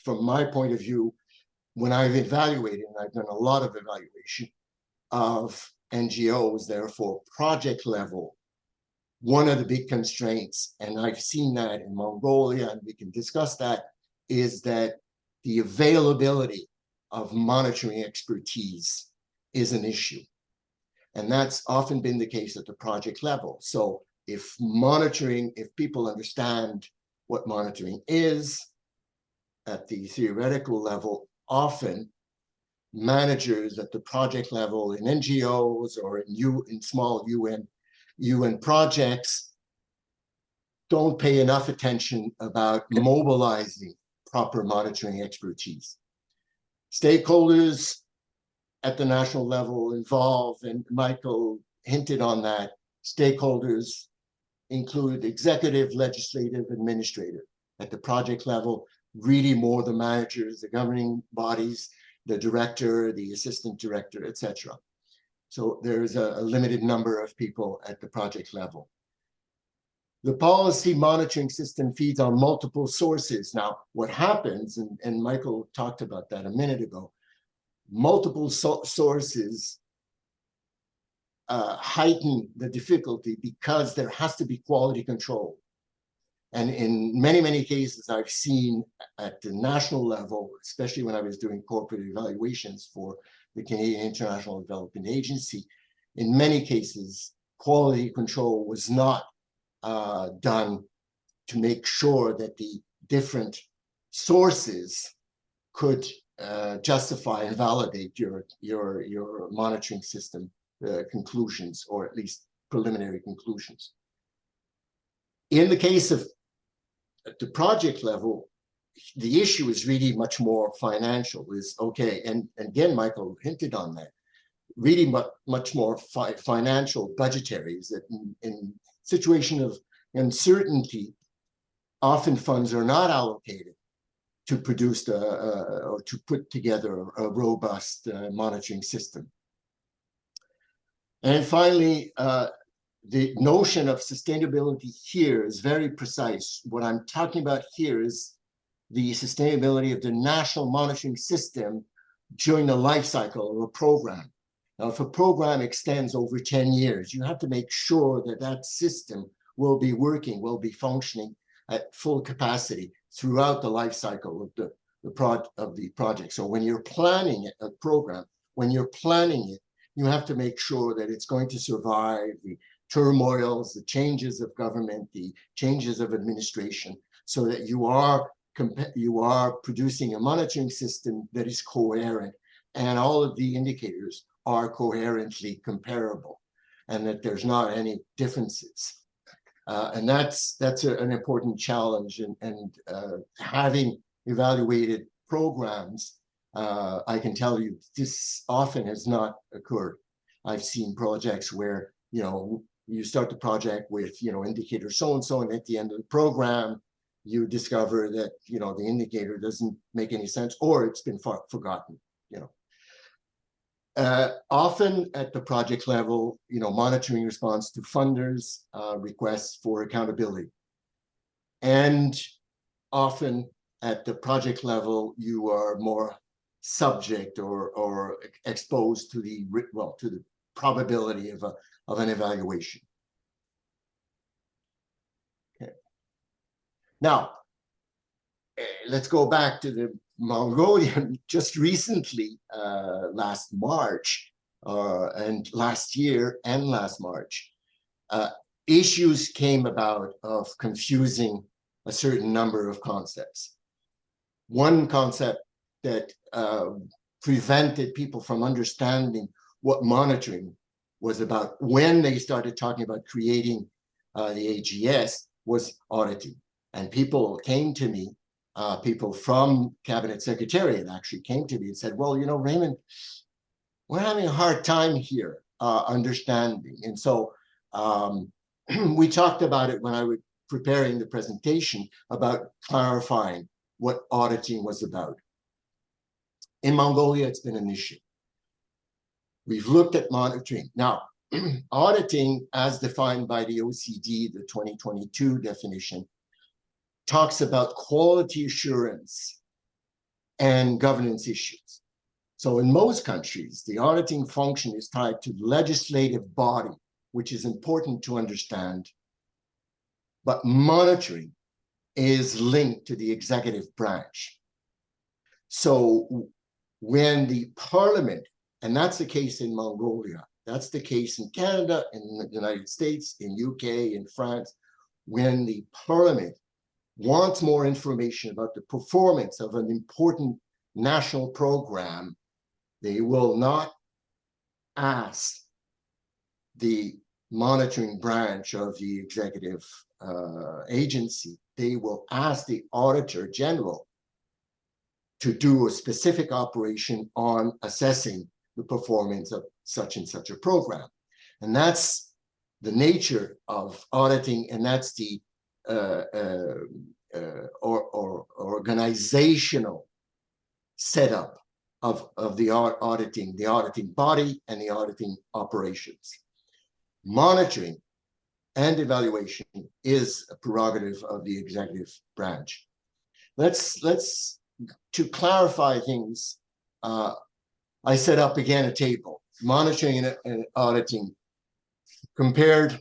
from my point of view, when I've evaluated, and I've done a lot of evaluation of NGOs, therefore project level, one of the big constraints, and I've seen that in Mongolia, and we can discuss that, is that the availability of monitoring expertise is an issue. And that's often been the case at the project level. So if people understand what monitoring is at the theoretical level, often managers at the project level in NGOs or in small UN projects don't pay enough attention about mobilizing proper monitoring expertise. Stakeholders at the national level involved, and Michael hinted on that, stakeholders include executive, legislative, administrative. At the project level, really more the managers, the governing bodies, the director, the assistant director, etc. So there's a limited number of people at the project level. The policy monitoring system feeds on multiple sources. Now, what happens, and Michael talked about that a minute ago, multiple sources heighten the difficulty because there has to be quality control. And in many, many cases I've seen at the national level, especially when I was doing corporate evaluations for the Canadian International Development Agency, in many cases, quality control was not done to make sure that the different sources could justify and validate your monitoring system conclusions, or at least preliminary conclusions. In the case of at the project level, the issue is really much more financial. Is okay, and again, Michael hinted on that. Really much more financial, budgetary. Is that in situation of uncertainty, often funds are not allocated to produce or to put together a robust monitoring system. And finally, the notion of sustainability here is very precise. What I'm talking about here is the sustainability of the national monitoring system during the life cycle of a program. Now, if a program extends over 10 years, you have to make sure that that system will be working, will be functioning at full capacity throughout the life cycle of the project. So when you're planning a program, when you're planning it, you have to make sure that it's going to survive the turmoils, the changes of government, the changes of administration, so that you are producing a monitoring system that is coherent, and all of the indicators are coherently comparable, and that there's not any differences. And that's an important challenge. And having evaluated programs, I can tell you this often has not occurred. I've seen projects where, you start the project with, indicator so-and-so, and at the end of the program, you discover that, the indicator doesn't make any sense, or it's been forgotten, Often at the project level, monitoring response to funders' requests for accountability. And often at the project level, you are more subject or exposed to the probability of an evaluation. Okay. Now, let's go back to the Mongolian. Just recently, last March, and last year and last March, issues came about of confusing a certain number of concepts. One concept that prevented people from understanding what monitoring was about when they started talking about creating the AGS was auditing. And people came to me, people from Cabinet Secretariat actually came to me and said, well, Raymond, we're having a hard time here understanding. And so we talked about it when I was preparing the presentation about clarifying what auditing was about. In Mongolia, it's been an issue. We've looked at monitoring. Now, auditing, as defined by the OECD, the 2022 definition, talks about quality assurance and governance issues. So in most countries, the auditing function is tied to the legislative body, which is important to understand. But monitoring is linked to the executive branch. So when the parliament, and that's the case in Mongolia, that's the case in Canada, in the United States, in UK, in France, when the parliament wants more information about the performance of an important national program, they will not ask the monitoring branch of the executive agency. They will ask the Auditor General to do a specific operation on assessing the performance of such and such a program. And that's the nature of auditing, and that's the organizational setup of the auditing body and the auditing operations. Monitoring and evaluation is a prerogative of the executive branch. To clarify things, I set up again a table, monitoring and auditing compared.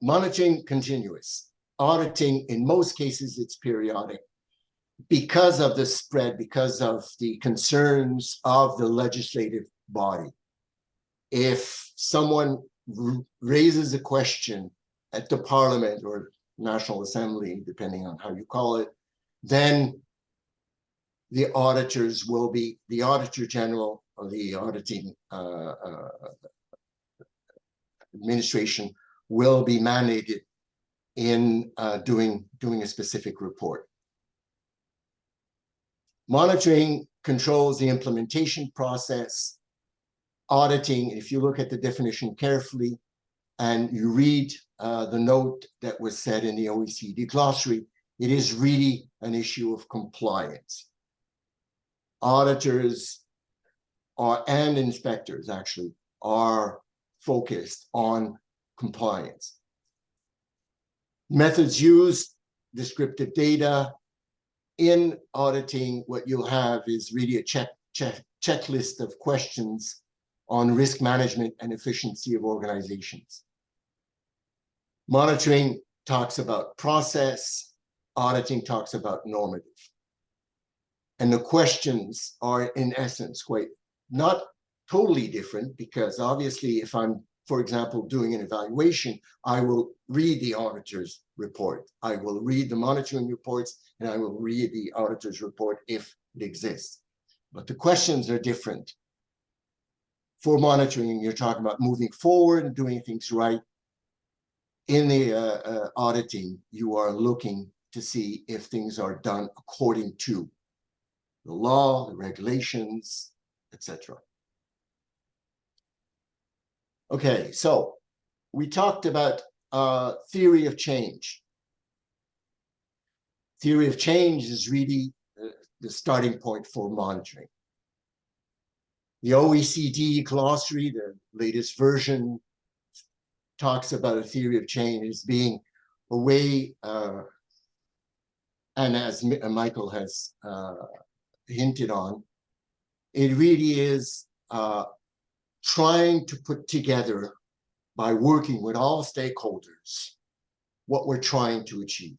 Monitoring continuous, auditing in most cases it's periodic because of the spread, because of the concerns of the legislative body. If someone raises a question at the Parliament or National Assembly, depending on how you call it, then the auditors will be, the Auditor General or the auditing administration will be mandated in doing a specific report. Monitoring controls the implementation process. Auditing, if you look at the definition carefully and you read the note that was said in the OECD glossary, it is really an issue of compliance. Auditors and inspectors actually are focused on compliance. Methods used, descriptive data. In auditing, what you'll have is really a checklist of questions on risk management and efficiency of organizations. Monitoring talks about process, auditing talks about normative. And the questions are in essence quite not totally different, because obviously if I'm, for example, doing an evaluation, I will read the auditor's report. I will read the monitoring reports, and I will read the auditor's report if it exists. But the questions are different. For monitoring, you're talking about moving forward and doing things right. In the auditing, you are looking to see if things are done according to the law, the regulations, etc. Okay, so we talked about theory of change. Theory of change is really the starting point for monitoring. The OECD glossary, the latest version, talks about a theory of change as being a way, and as Michael has hinted on, it really is trying to put together, by working with all stakeholders, what we're trying to achieve.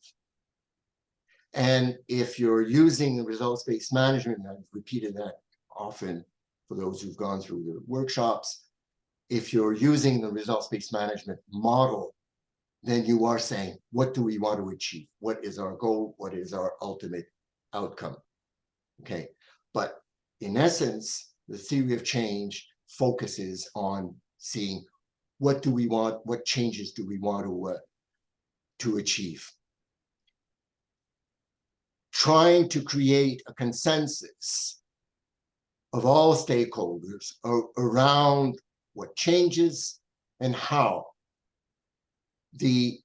And if you're using the results-based management, and I've repeated that often for those who've gone through the workshops, if you're using the results-based management model, then you are saying, what do we want to achieve? What is our goal? What is our ultimate outcome? Okay, but in essence, the theory of change focuses on seeing what do we want, what changes do we want to achieve. Trying to create a consensus of all stakeholders around what changes and how. The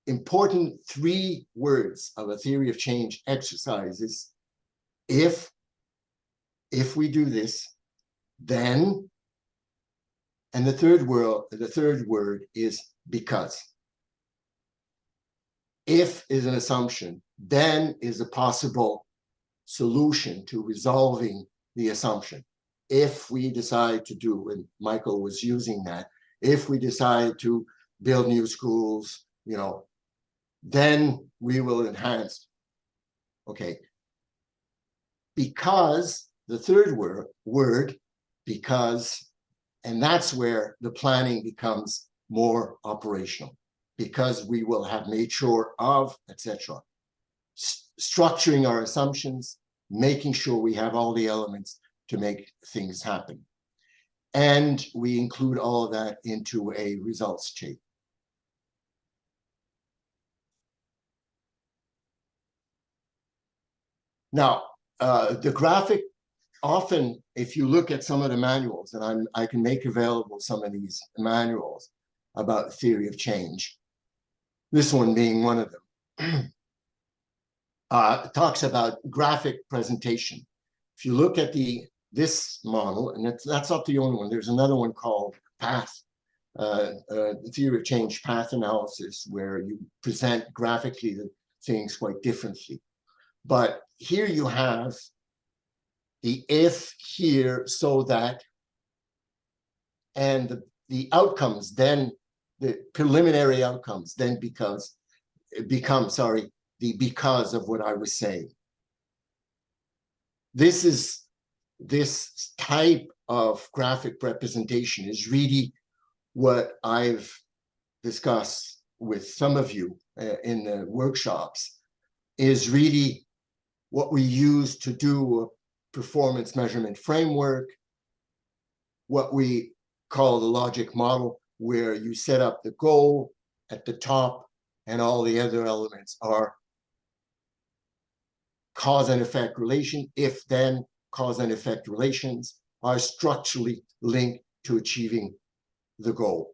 important 3 words of a theory of change exercise is if we do this, then, and the third word is because. If is an assumption, then is a possible solution to resolving the assumption. If we decide to do, and Michael was using that, if we decide to build new schools, you know, then we will enhance. Okay. Because, the third word, because, and that's where the planning becomes more operational, because we will have made sure of, etc. Structuring our assumptions, making sure we have all the elements to make things happen. And we include all of that into a results chain. Now, the graphic, often, if you look at some of the manuals, and I can make available some of these manuals about theory of change, this one being one of them, talks about graphic presentation. if you look at this model, and that's not the only one, there's another one called path, theory of change path analysis, where you present graphically the things quite differently. But here you have the if here, so that, and the outcomes, then the preliminary outcomes, then become, sorry, the because of what I was saying. This type of graphic representation is really what I've discussed with some of you in the workshops, is really what we use to do a performance measurement framework, what we call the logic model, where you set up the goal at the top and all the other elements are cause and effect relation, if then cause and effect relations are structurally linked to achieving the goal.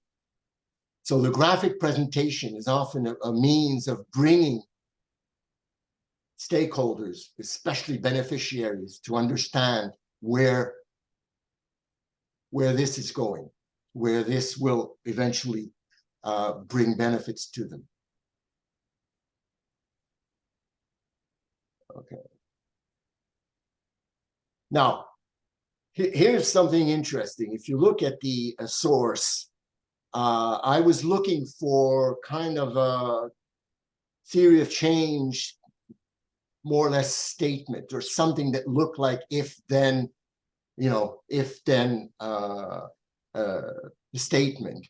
So the graphic presentation is often a means of bringing stakeholders, especially beneficiaries, to understand where this is going, where this will eventually bring benefits to them. Okay. Now, here's something interesting. If you look at the source, I was looking for kind of a theory of change, more or less statement, or something that looked like if then, if then statement.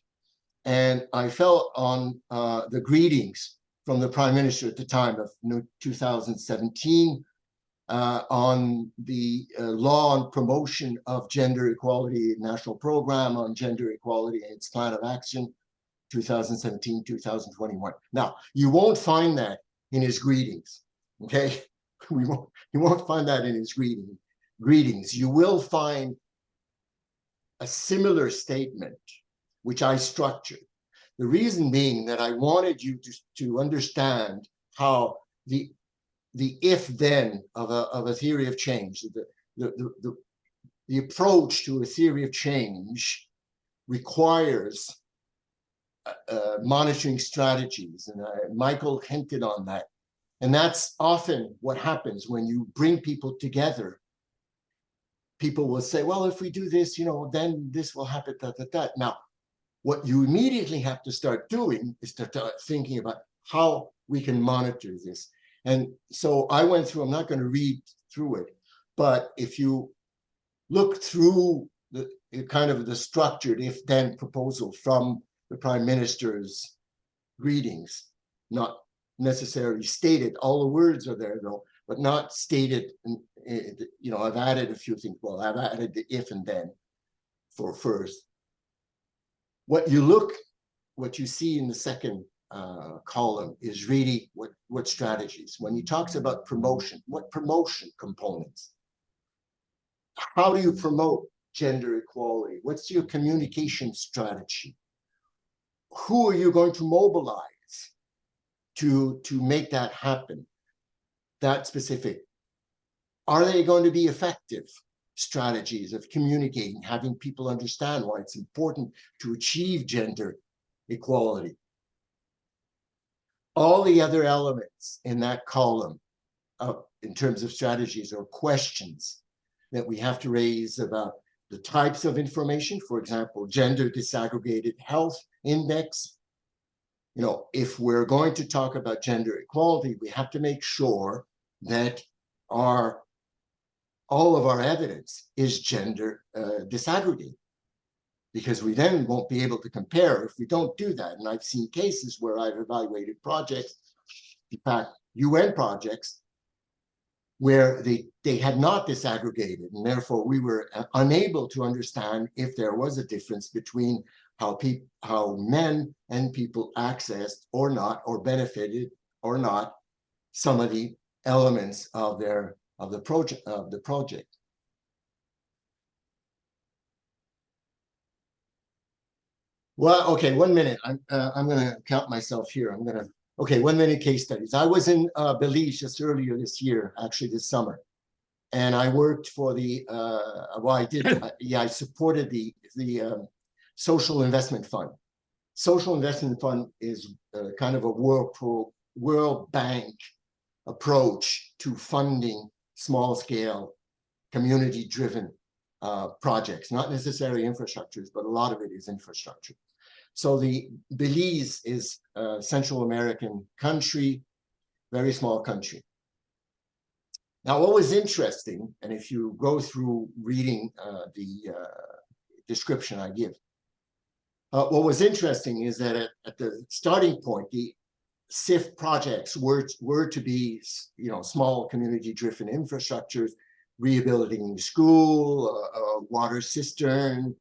And I fell on the greetings from the Prime Minister at the time of 2017 on the law on promotion of gender equality, national program on gender equality and its plan of action, 2017-2021. Now, you won't find that in his greetings, okay? You won't find that in his greetings. You will find a similar statement, which I structured. The reason being that I wanted you to understand how the if-then of a theory of change, the approach to a theory of change requires monitoring strategies, and Michael hinted on that. And that's often what happens when you bring people together. People will say, well, if we do this, then this will happen, that. Now, what you immediately have to start doing is to start thinking about how we can monitor this. And so I went through, I'm not going to read through it, but if you look through the kind of the structured if-then proposal from the Prime Minister's greetings, not necessarily stated, all the words are there though, but not stated, I've added a few things. Well, I've added the if and then for first. What you see in the second column is really what strategies. When he talks about promotion, what promotion components? How do you promote gender equality? What's your communication strategy? Who are you going to mobilize to make that happen? That specific. Are they going to be effective strategies of communicating, having people understand why it's important to achieve gender equality? All the other elements in that column in terms of strategies or questions that we have to raise about the types of information, for example, gender disaggregated health index. If we're going to talk about gender equality, we have to make sure that all of our evidence is gender disaggregated, because we then won't be able to compare if we don't do that. And I've seen cases where I've evaluated projects, in fact, UN projects, where they had not disaggregated, and therefore we were unable to understand if there was a difference between how men and people accessed or not, or benefited or not, some of the elements of the project. Well, okay, 1 minute. I'm going to count myself here. Okay, 1 minute case studies. I was in Belize just earlier this year, actually this summer. and I worked for the, I supported the Social Investment Fund. Social Investment Fund is kind of a World Bank approach to funding small-scale, community-driven projects, not necessarily infrastructures, but a lot of it is infrastructure. So the Belize is a Central American country, very small country. Now, what was interesting, and if you go through reading the description I give, what was interesting is that at the starting point, the SIF projects were to be, small community-driven infrastructures, rehabilitating school, water cistern,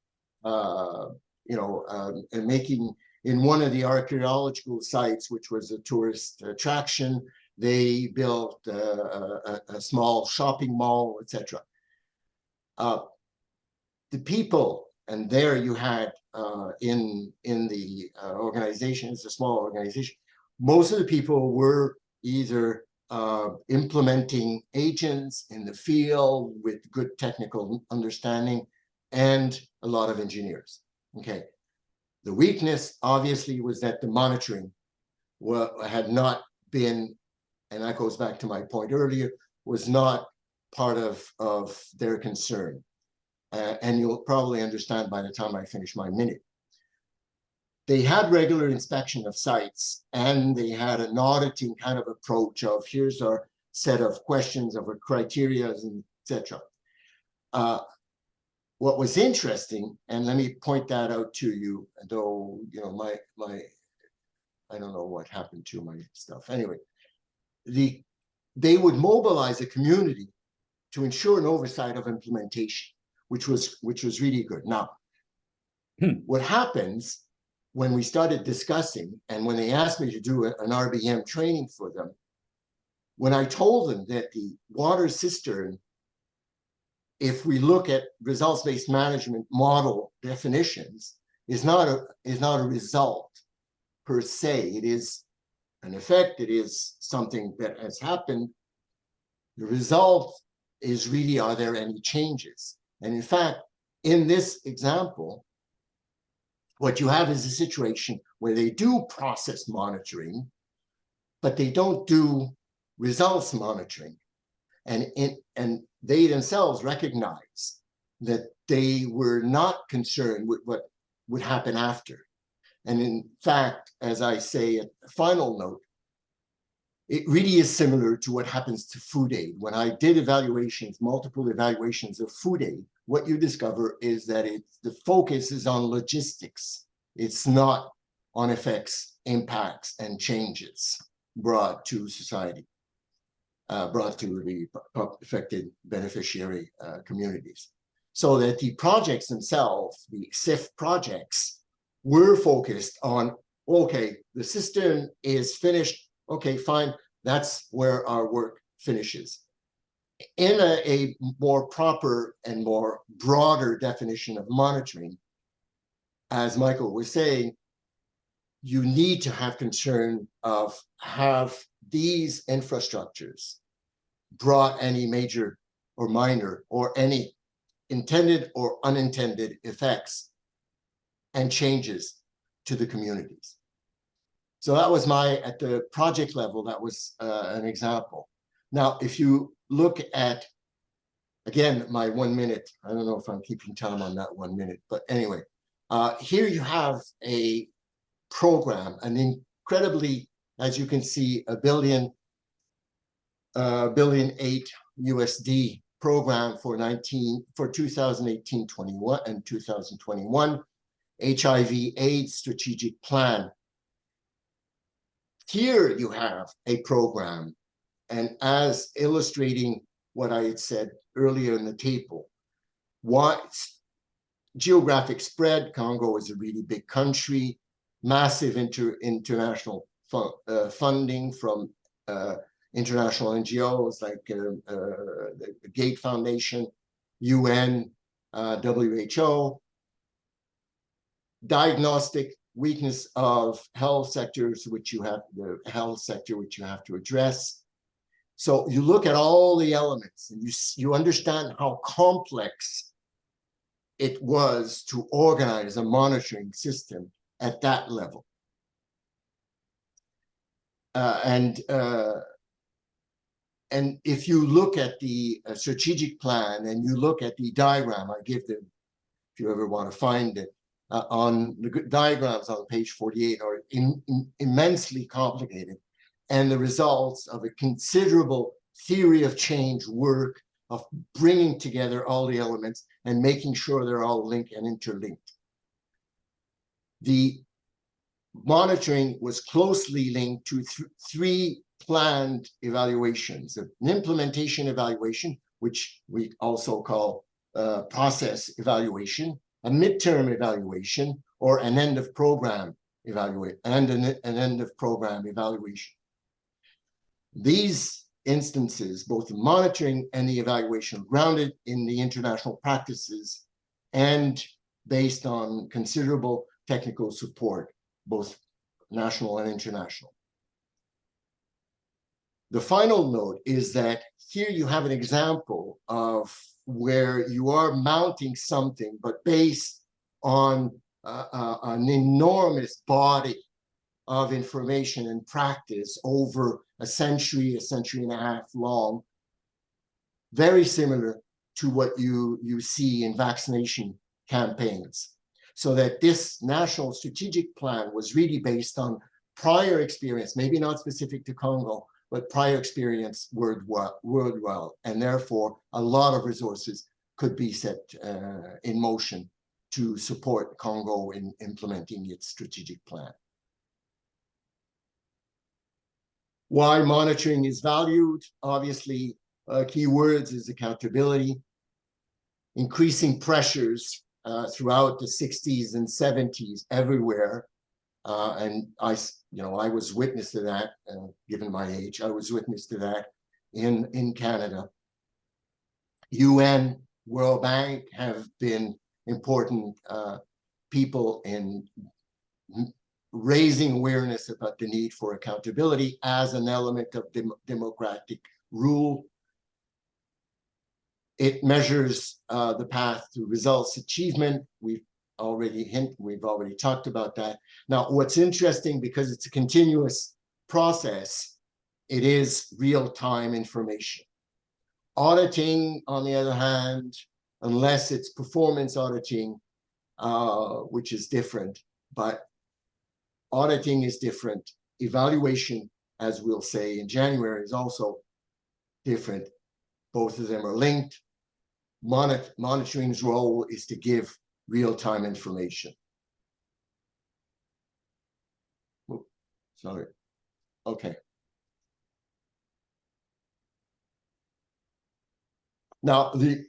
and making, in one of the archaeological sites, which was a tourist attraction, they built a small shopping mall, etc. The people, and there you had in the organization, it's a small organization, most of the people were either implementing agents in the field with good technical understanding and a lot of engineers. Okay. The weakness, obviously, was that the monitoring had not been, and that goes back to my point earlier, was not part of their concern. And you'll probably understand by the time I finish my minute. They had regular inspection of sites, and they had an auditing kind of approach of, here's our set of questions, of our criteria, and etc. What was interesting, and let me point that out to you, though, I don't know what happened to my stuff. Anyway, they would mobilize a community to ensure an oversight of implementation, which was really good. Now, what happens when we started discussing, and when they asked me to do an RBM training for them, when I told them that the water cistern, if we look at results-based management model definitions, is not a result per se. It is an effect. It is something that has happened. The result is really, are there any changes? And in fact, in this example, what you have is a situation where they do process monitoring, but they don't do results monitoring. And they themselves recognize that they were not concerned with what would happen after. And in fact, as I say at the final note, it really is similar to what happens to food aid. When I did evaluations, multiple evaluations of food aid, what you discover is that the focus is on logistics. It's not on effects, impacts, and changes brought to society, brought to the affected beneficiary communities. So that the projects themselves, the SIF projects, were focused on, okay, the cistern is finished, okay, fine, that's where our work finishes. In a more proper and more broader definition of monitoring, as Michael was saying, you need to have concern of, have these infrastructures brought any major or minor or any intended or unintended effects and changes to the communities. So that was at the project level, that was an example. Now, if you look at, again, my 1 minute, I don't know if I'm keeping time on that 1 minute, but anyway, here you have a program, an incredibly, as you can see, $1.8 billion USD program for 2018-21 and 2021, HIV/AIDS strategic plan. Here you have a program, and as illustrating what I had said earlier in the table, what geographic spread, Congo is a really big country, massive international funding from international NGOs like the Gate Foundation, UN, WHO, diagnostic weakness of health sectors, which you have, the health sector which you have to address, So you look at all the elements and you understand how complex it was to organize a monitoring system at that level. And if you look at the strategic plan and you look at the diagram, I give them, if you ever want to find it, on the diagrams on page 48 are immensely complicated, and the results of a considerable theory of change work of bringing together all the elements and making sure they're all linked and interlinked. The monitoring was closely linked to three planned evaluations: an implementation evaluation, which we also call process evaluation, a midterm evaluation, or an end of program evaluation, and an end of program evaluation. These instances, both the monitoring and the evaluation, grounded in the international practices and based on considerable technical support, both national and international. The final note is that here you have an example of where you are mounting something, but based on an enormous body of information and practice over a century and a half long, very similar to what you see in vaccination campaigns. So that this national strategic plan was really based on prior experience, maybe not specific to Congo, but prior experience worldwide, and therefore a lot of resources could be set in motion to support Congo in implementing its strategic plan. Why monitoring is valued? Obviously, key words is accountability, increasing pressures throughout the 60s and 70s everywhere. And I was witness to that, given my age. I was witness to that in Canada. UN, World Bank have been important people in raising awareness about the need for accountability as an element of democratic rule. It measures the path to results achievement. We've already talked about that. Now, what's interesting, because it's a continuous process, it is real-time information. Auditing, on the other hand, unless it's performance auditing, which is different, but auditing is different. Evaluation, as we'll say in January, is also different. Both of them are linked. Monitoring's role is to give real-time information. Oops, sorry. Okay. Now, the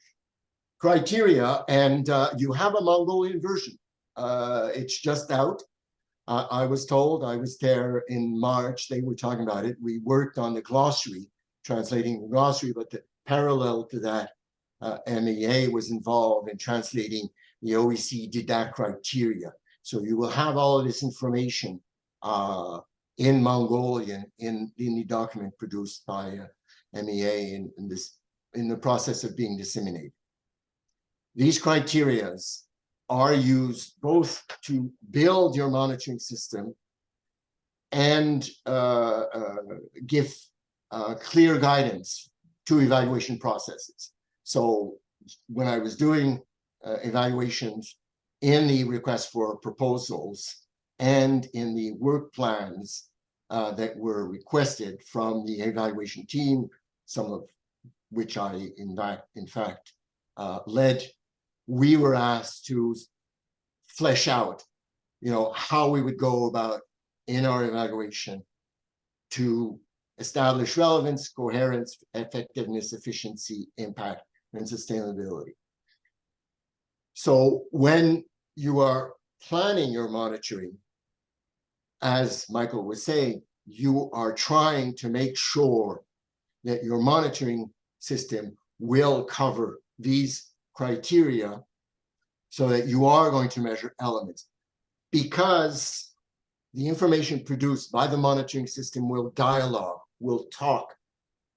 criteria, and you have a Mongolian version. It's just out. I was told, I was there in March, they were talking about it. We worked on the glossary, translating the glossary, but parallel to that, MEA was involved in translating the OECD criteria. So you will have all of this information in Mongolian in the document produced by MEA in the process of being disseminated. These criteria are used both to build your monitoring system and give clear guidance to evaluation processes. So when I was doing evaluations in the request for proposals and in the work plans that were requested from the evaluation team, some of which I in fact led, we were asked to flesh out, how we would go about in our evaluation to establish relevance, coherence, effectiveness, efficiency, impact, and sustainability. So when you are planning your monitoring, as Michael was saying, you are trying to make sure that your monitoring system will cover these criteria so that you are going to measure elements, because the information produced by the monitoring system will dialogue, will talk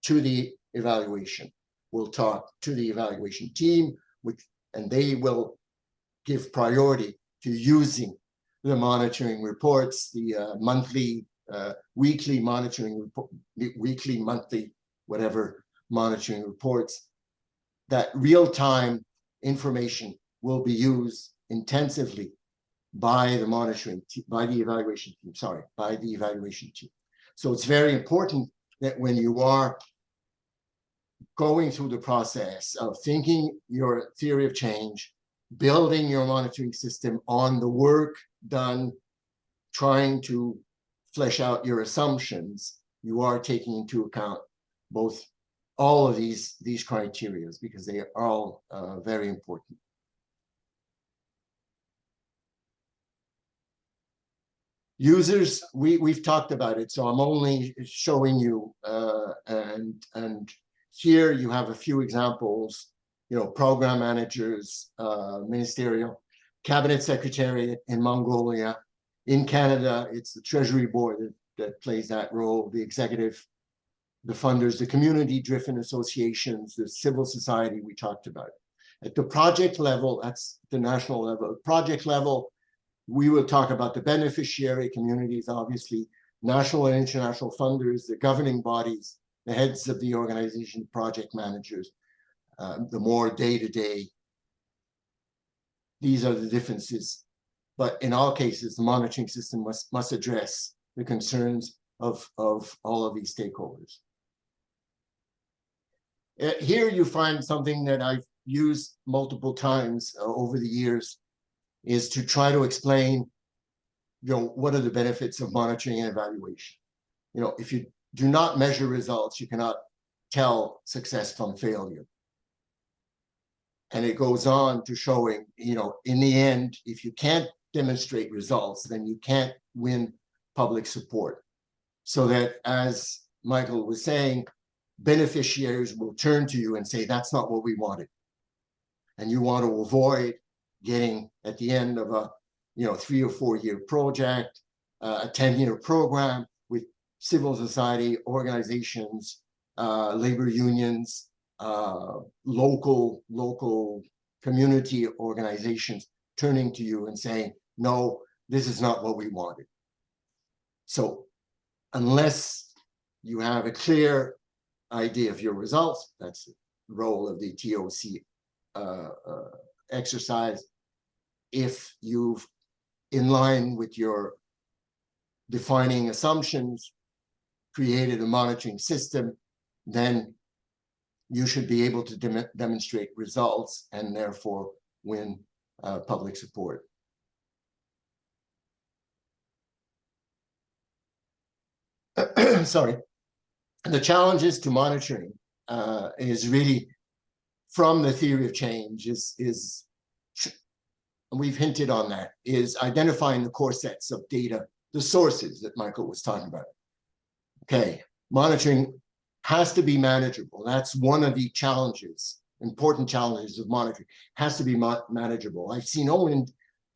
to the evaluation. We'll talk to the evaluation team, and they will give priority to using the monitoring reports, the monthly, weekly monitoring report, weekly, monthly, whatever monitoring reports. That real-time information will be used intensively by the monitoring team, by the evaluation team. So it's very important that when you are going through the process of thinking your theory of change, building your monitoring system on the work done, trying to flesh out your assumptions, you are taking into account all of these criteria, because they are all very important. Users, we've talked about it, so I'm only showing you, and here you have a few examples, program managers, ministerial, cabinet secretariat in Mongolia. In Canada, it's the Treasury Board that plays that role, the executive, the funders, the community-driven associations, the civil society we talked about. At the project level, that's the national level. Project level, we will talk about the beneficiary communities, obviously, national and international funders, the governing bodies, the heads of the organization, project managers, the more day-to-day. These are the differences. But in all cases, the monitoring system must address the concerns of all of these stakeholders. Here you find something that I've used multiple times over the years, is to try to explain, what are the benefits of monitoring and evaluation. If you do not measure results, you cannot tell success from failure. And it goes on to showing, in the end, if you can't demonstrate results, then you can't win public support. So that, as Michael was saying, beneficiaries will turn to you and say, that's not what we wanted. And you want to avoid getting at the end of a 3 or 4 year project, a 10-year program with civil society organizations, labor unions, local community organizations turning to you and saying, no, this is not what we wanted. So unless you have a clear idea of your results, that's the role of the TOC exercise. If you've, in line with your defining assumptions, created a monitoring system, then you should be able to demonstrate results and therefore win public support. Sorry. The challenges to monitoring is really from the theory of change is we've hinted on that, is identifying the core sets of data, the sources that Michael was talking about. Okay, monitoring has to be manageable. That's one of the challenges, important challenges of monitoring, has to be manageable. I've seen only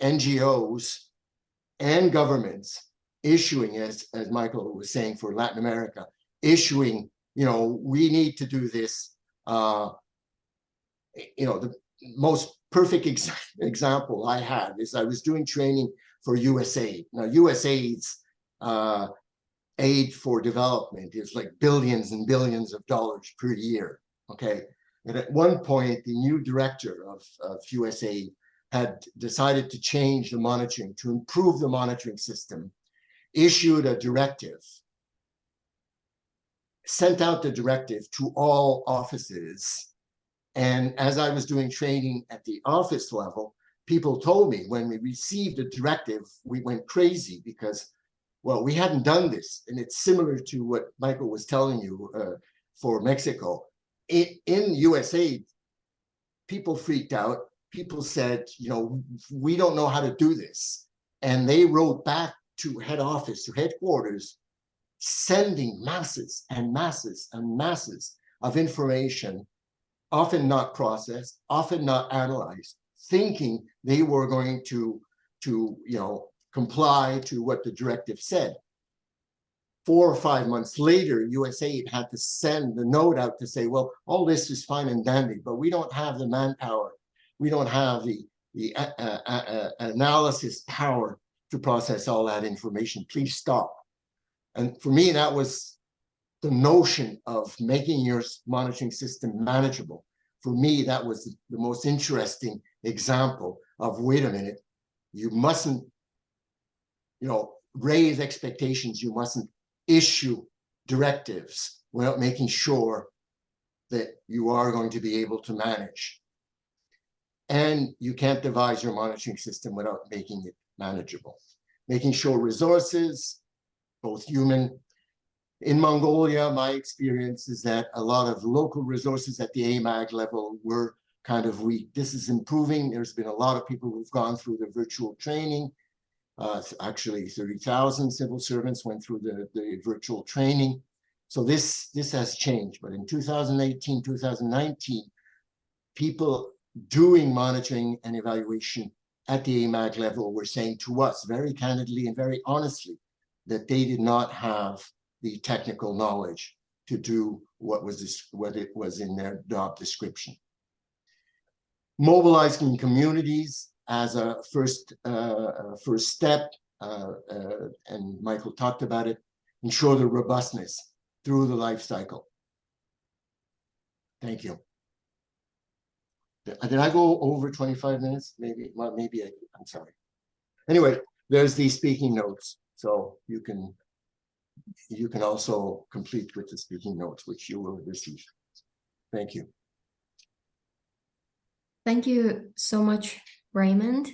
NGOs and governments issuing, as Michael was saying for Latin America, issuing, we need to do this. The most perfect example I had is I was doing training for USAID. Now, USAID's aid for development is like billions and billions of dollars per year, okay? And at one point, the new director of USAID had decided to change the monitoring, to improve the monitoring system, issued a directive, sent out the directive to all offices. And as I was doing training at the office level, people told me when we received the directive, we went crazy because, well, we hadn't done this. And it's similar to what Michael was telling you for Mexico. In USAID, people freaked out. People said, we don't know how to do this. And they wrote back to head office, to headquarters, sending masses and masses and masses of information, often not processed, often not analyzed, thinking they were going to comply to what the directive said. 4 or 5 months later, USAID had to send the note out to say, well, all this is fine and dandy, but we don't have the manpower. We don't have the analysis power to process all that information. Please stop. And for me, that was the notion of making your monitoring system manageable. For me, that was the most interesting example of, wait a minute, you mustn't, raise expectations. You mustn't issue directives without making sure that you are going to be able to manage. And you can't devise your monitoring system without making it manageable. Making sure resources, both human. In Mongolia, my experience is that a lot of local resources at the AMAG level were kind of weak. This is improving. There's been a lot of people who've gone through the virtual training. Actually, 30,000 civil servants went through the virtual training. So this has changed. But in 2018, 2019, people doing monitoring and evaluation at the AMAG level were saying to us very candidly and very honestly that they did not have the technical knowledge to do what it was in their job description. Mobilizing communities as a first step, and Michael talked about it, ensure the robustness through the life cycle. Thank you. Did I go over 25 minutes? Maybe, well, maybe I'm sorry. Anyway, there's these speaking notes, so you can also complete with the speaking notes, which you will receive. Thank you. Thank you so much, Raymond,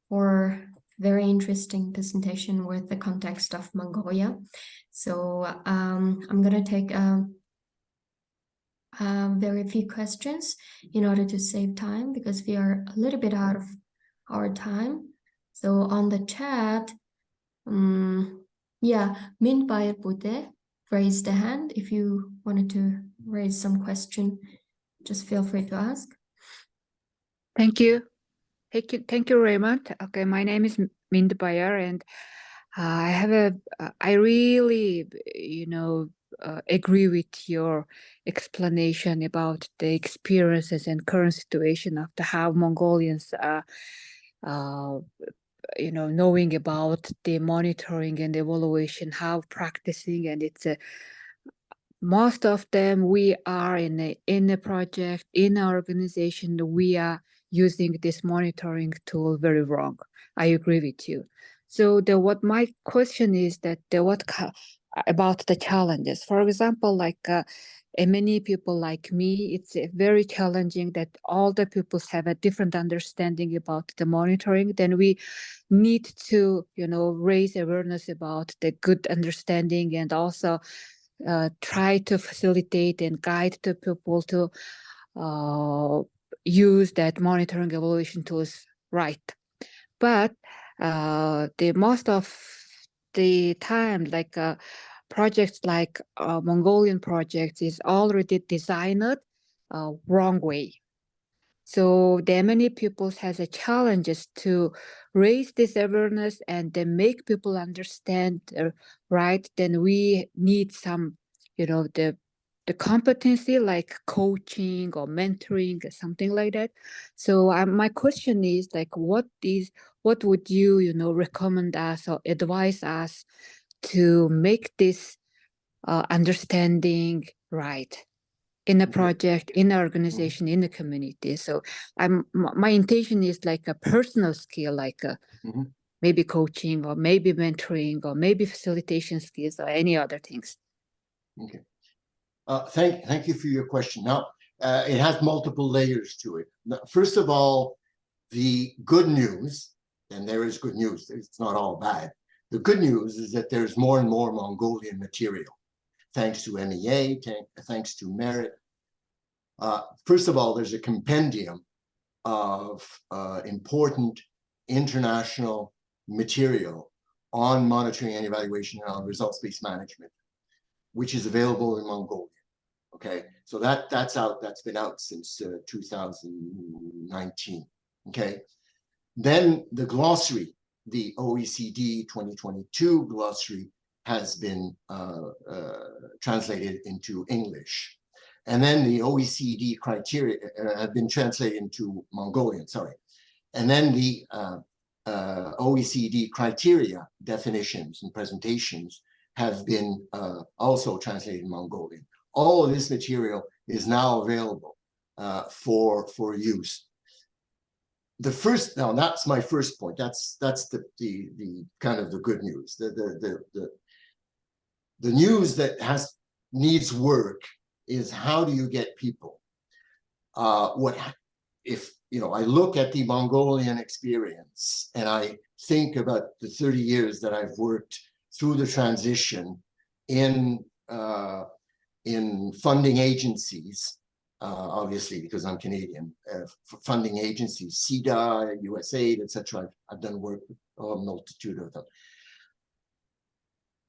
for very interesting presentation with the context of Mongolia. So I'm going to take very few questions in order to save time, because we are a little bit out of our time. So on the chat, yeah, Min Bayer Bude raised the hand. If you wanted to raise some question, just feel free to ask. Thank you. Thank you, Raymond. Okay, my name is Mind Bayer, and I really, agree with your explanation about the experiences and current situation of how Mongolians are, knowing about the monitoring and evaluation, how practicing, and it's most of them we are in a project, in an organization, we are using this monitoring tool very wrong. I agree with you. So what my question is that about the challenges. For example, like many people like me, it's very challenging that all the people have a different understanding about the monitoring. Then we need to, raise awareness about the good understanding, and also try to facilitate and guide the people to use that monitoring evaluation tools right. But the most of the time, like projects like Mongolian projects is already designed wrong way. So there are many people has a challenges to raise this awareness and then make people understand, right? Then we need some, the competency like coaching or mentoring or something like that. So my question is like, what would you, recommend us or advise us to make this understanding right in a project, in an organization, in the community? So my intention is like a personal skill, like maybe coaching or maybe mentoring or maybe facilitation skills or any other things. Okay. Thank you for your question. Now, it has multiple layers to it. First of all, the good news, and there is good news, it's not all bad. The good news is that there's more and more Mongolian material, thanks to MEA, thanks to Merit. First of all, there's a compendium of important international material on monitoring and evaluation and on results-based management, which is available in Mongolia. Okay, so that's out. That's been out since 2019. Okay, then the glossary, the OECD 2022 glossary, has been translated into English. And then the OECD criteria have been translated into Mongolian, sorry. And then the OECD criteria definitions and presentations have been also translated in Mongolian. All of this material is now available for use. Now that's my first point. That's the kind of the good news. The news that needs work is how do you get people? If I look at the Mongolian experience and I think about the 30 years that I've worked through the transition in funding agencies, obviously because I'm Canadian, funding agencies, CEDA, USAID, etc. I've done work with a multitude of them.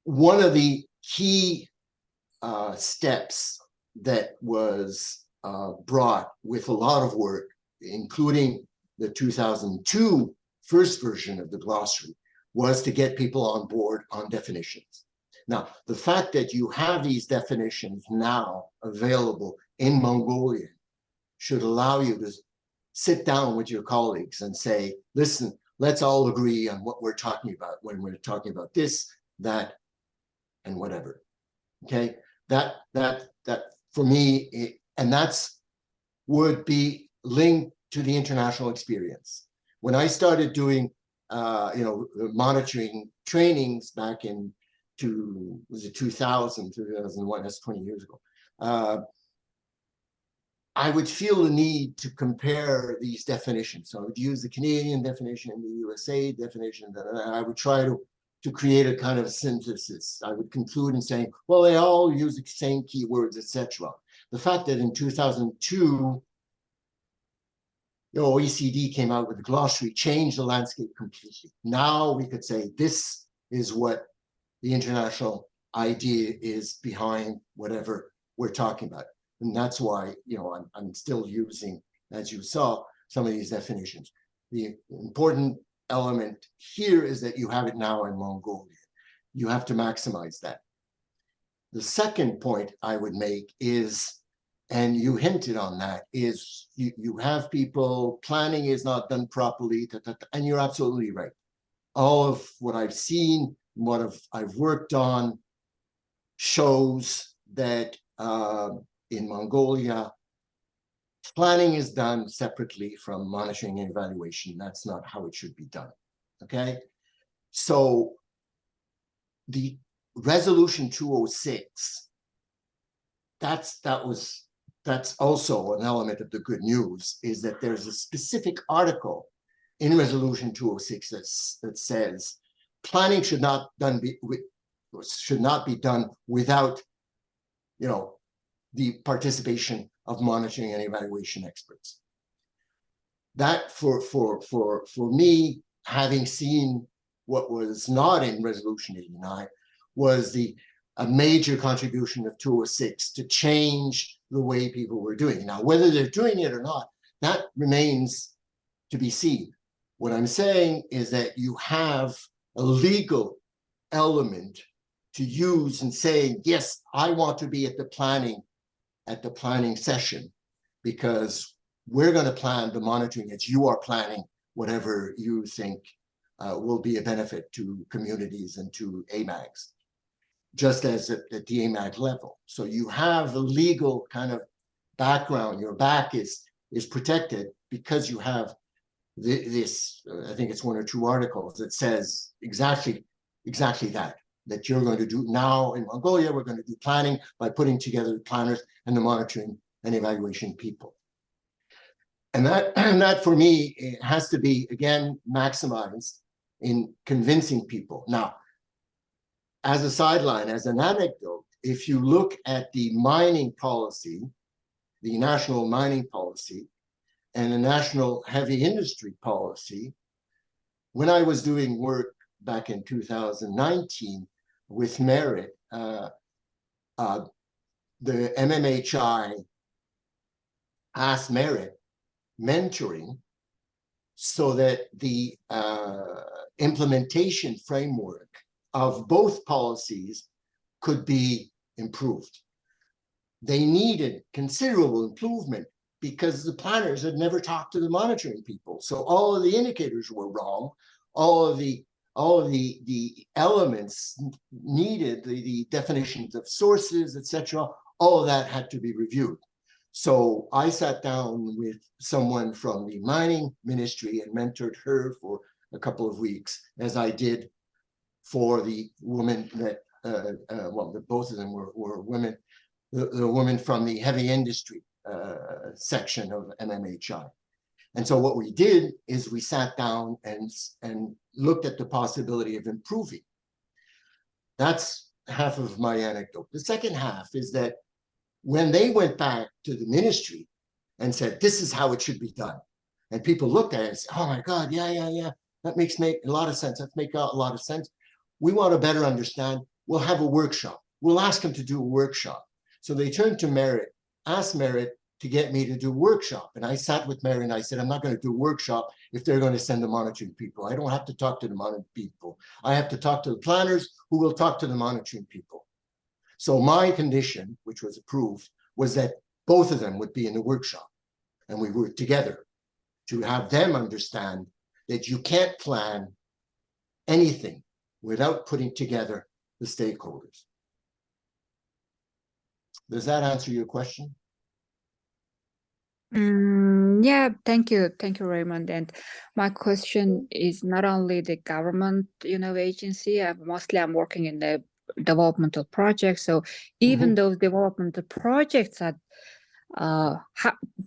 One of the key steps that was brought with a lot of work, including the 2002 first version of the glossary, was to get people on board on definitions. Now, the fact that you have these definitions now available in Mongolian should allow you to sit down with your colleagues and say, listen, let's all agree on what we're talking about when we're talking about this, that, and whatever. Okay, that for me, and that's would be linked to the international experience. When I started doing, monitoring trainings back in 2000, 2001, that's 20 years ago, I would feel the need to compare these definitions. So I would use the Canadian definition, the USA definition, and I would try to create a kind of synthesis. I would conclude in saying, well, they all use the same keywords, etc. The fact that in 2002, the OECD came out with the glossary, changed the landscape completely. Now we could say this is what the international idea is behind whatever we're talking about. And that's why, I'm still using, as you saw, some of these definitions. The important element here is that you have it now in Mongolia. You have to maximize that. The second point I would make is, and you hinted on that, is you have people, planning is not done properly, and you're absolutely right. All of what I've seen, what I've worked on shows that in Mongolia, planning is done separately from monitoring and evaluation. That's not how it should be done, okay? So the resolution 206, that's also an element of the good news, is that there's a specific article in resolution 206 that says planning should not be done without, the participation of monitoring and evaluation experts. That for me, having seen what was not in resolution 89, was a major contribution of 206 to change the way people were doing it. Now, whether they're doing it or not, that remains to be seen. What I'm saying is that you have a legal element to use and saying, yes, I want to be at the planning session, because we're going to plan the monitoring as you are planning whatever you think will be a benefit to communities and to AMAGs, just as at the AMAG level. So you have a legal kind of background. Your back is protected because you have this, I think it's one or two articles that says exactly that you're going to do now in Mongolia. We're going to do planning by putting together the planners and the monitoring and evaluation people. And that for me, it has to be, again, maximized in convincing people. Now, as a sideline, as an anecdote, if you look at the mining policy, the national mining policy, and the national heavy industry policy, when I was doing work back in 2019 with Merit, the MMHI asked Merit mentoring so that the implementation framework of both policies could be improved. They needed considerable improvement because the planners had never talked to the monitoring people. So all of the indicators were wrong. All of the elements needed, the definitions of sources, etc., all of that had to be reviewed. So I sat down with someone from the mining ministry and mentored her for a couple of weeks, as I did for the woman that, both of them were women, the woman from the heavy industry section of MMHI. And so what we did is we sat down and looked at the possibility of improving. That's half of my anecdote. The second half is that when they went back to the ministry and said, this is how it should be done, and people looked at it and said, oh my God, yeah, that makes a lot of sense. That makes a lot of sense. We want to better understand. We'll have a workshop. We'll ask them to do a workshop. So they turned to Merit, asked Merit to get me to do a workshop. And I sat with Merit and I said, I'm not going to do a workshop if they're going to send the monitoring people. I don't have to talk to the monitoring people. I have to talk to the planners who will talk to the monitoring people. So my condition, which was approved, was that both of them would be in the workshop. And we worked together to have them understand that you can't plan anything without putting together the stakeholders. Does that answer your question? Yeah, thank you, Raymond. And my question is not only the government, agency. Mostly, I'm working in the developmental projects. So even those developmental projects are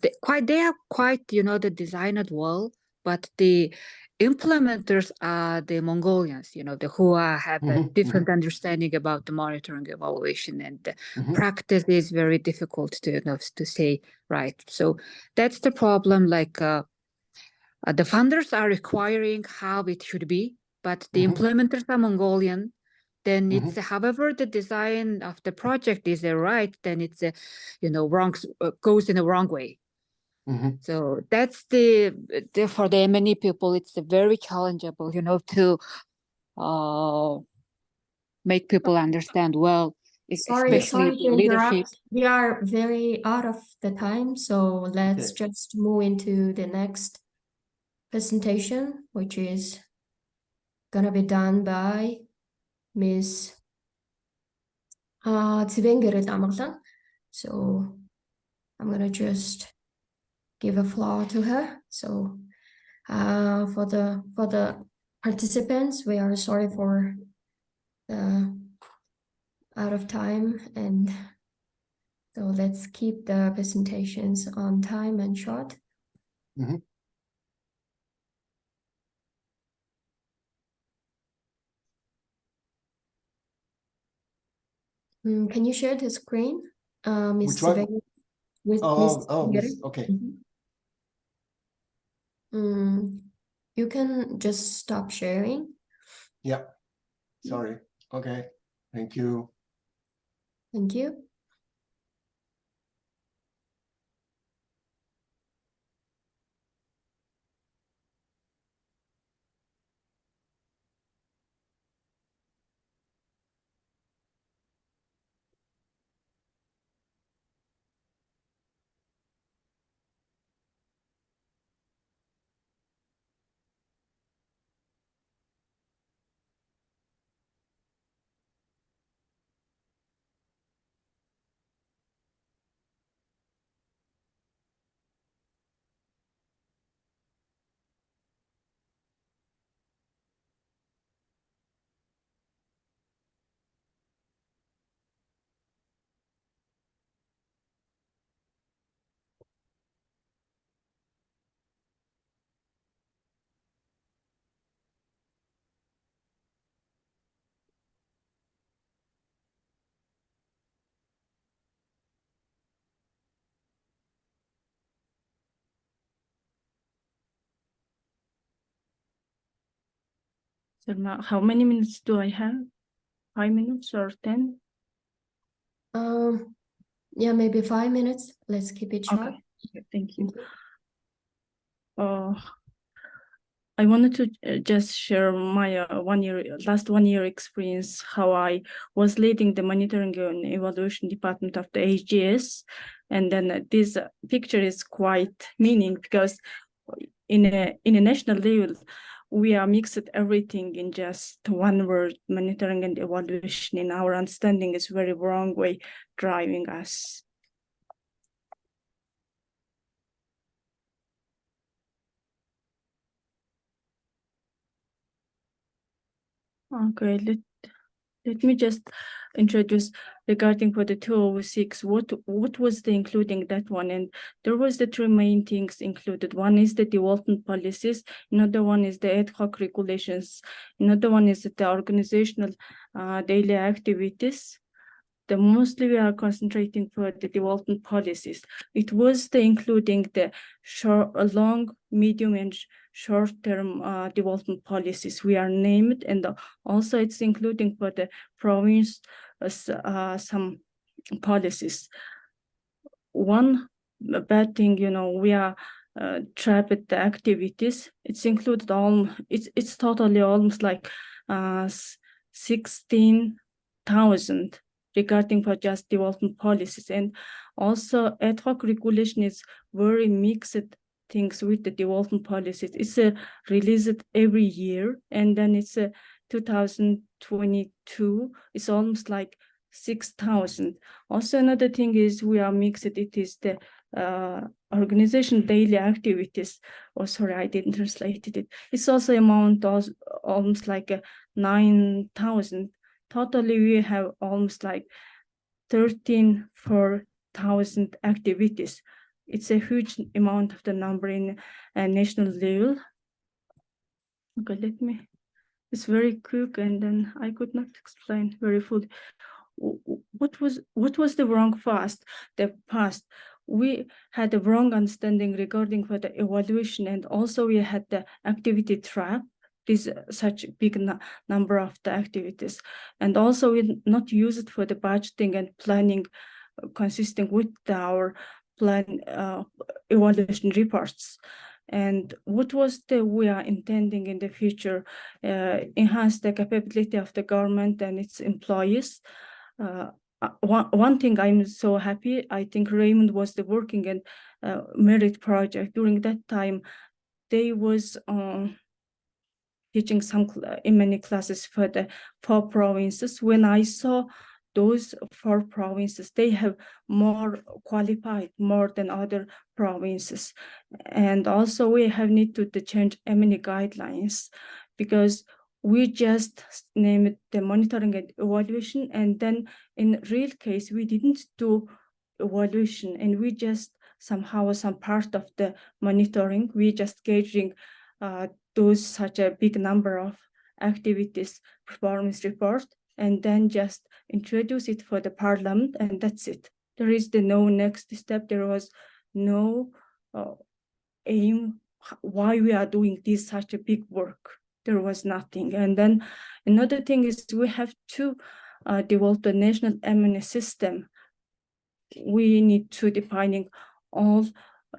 they are quite the designed well, but the implementers are the Mongolians, who have a different understanding about the monitoring evaluation, and the practice is very difficult to say right. So that's the problem. Like the funders are requiring how it should be, but the implementers are Mongolian. Then it's however the design of the project is right, then it's wrong, goes in the wrong way. So that's the for the many people, it's very challengeable, to make people understand well, Sorry especially to leadership. interrupt. We are very out of the time, so let's just move into the next presentation, which is gonna be done by Ms. Tseveengerel Amgalan. So I'm gonna just give a floor to her. So for the participants, we are sorry for the out of time, and so let's keep the presentations on time and short. Can you share the screen, Ms. Which one? Tseveengerel, with Ms. Tseveengerel? Okay. You can just stop sharing. Yeah. Sorry. Okay. Thank you. Thank you. So now, how many minutes do I have? 5 minutes or 10? Yeah, maybe 5 minutes. Let's keep it short. Okay, thank you. I wanted to just share my last 1 year experience, how I was leading the monitoring and evaluation department of the AGS. And then this picture is quite meaning, because in a national level, we are mixed everything in just one word, monitoring and evaluation. In our understanding is very wrong way driving us. Okay, let me just introduce regarding for the 206, what was the including that one. And there was the three main things included. One is the development policies, another one is the ad hoc regulations, another one is the organizational daily activities. The mostly we are concentrating for the development policies. It was the including the long, medium, and short-term development policies we are named, and also it's including for the province some policies. One bad thing, we are trapped the activities. It's included it's totally almost like 16,000 regarding for just development policies. And also ad hoc regulation is very mixed things with the development policies. It's released every year, and then it's 2022. It's almost like 6,000. Also, another thing is we are mixed. It is the organization daily activities. Oh, sorry, I didn't translate it. It's also amount of almost like 9,000. Totally, we have almost like 13,000 activities. It's a huge amount of the number in a national level. Okay, it's very quick, and then I could not explain very fully. What was the wrong the past? We had a wrong understanding regarding for the evaluation, and also we had the activity trap. This such big number of the activities, and also we not use it for the budgeting and planning, consistent with our plan evaluation reports. And what was we are intending in the future, enhance the capability of the government and its employees. One thing I'm so happy, I think Raymond was the working and merit project. During that time, they was teaching some in many classes for the 4 provinces. When I saw those 4 provinces, they have more qualified, more than other provinces. And also we have need to change many guidelines, because we just named the monitoring and evaluation, and then in real case, we didn't do evaluation, and we just somehow some part of the monitoring, we just gauging those such a big number of activities performance report, and then just introduce it for the parliament, and that's it. There is no next step. There was no aim why we are doing this such a big work. There was nothing. And then another thing is we have to develop the national M&A system. We need to defining all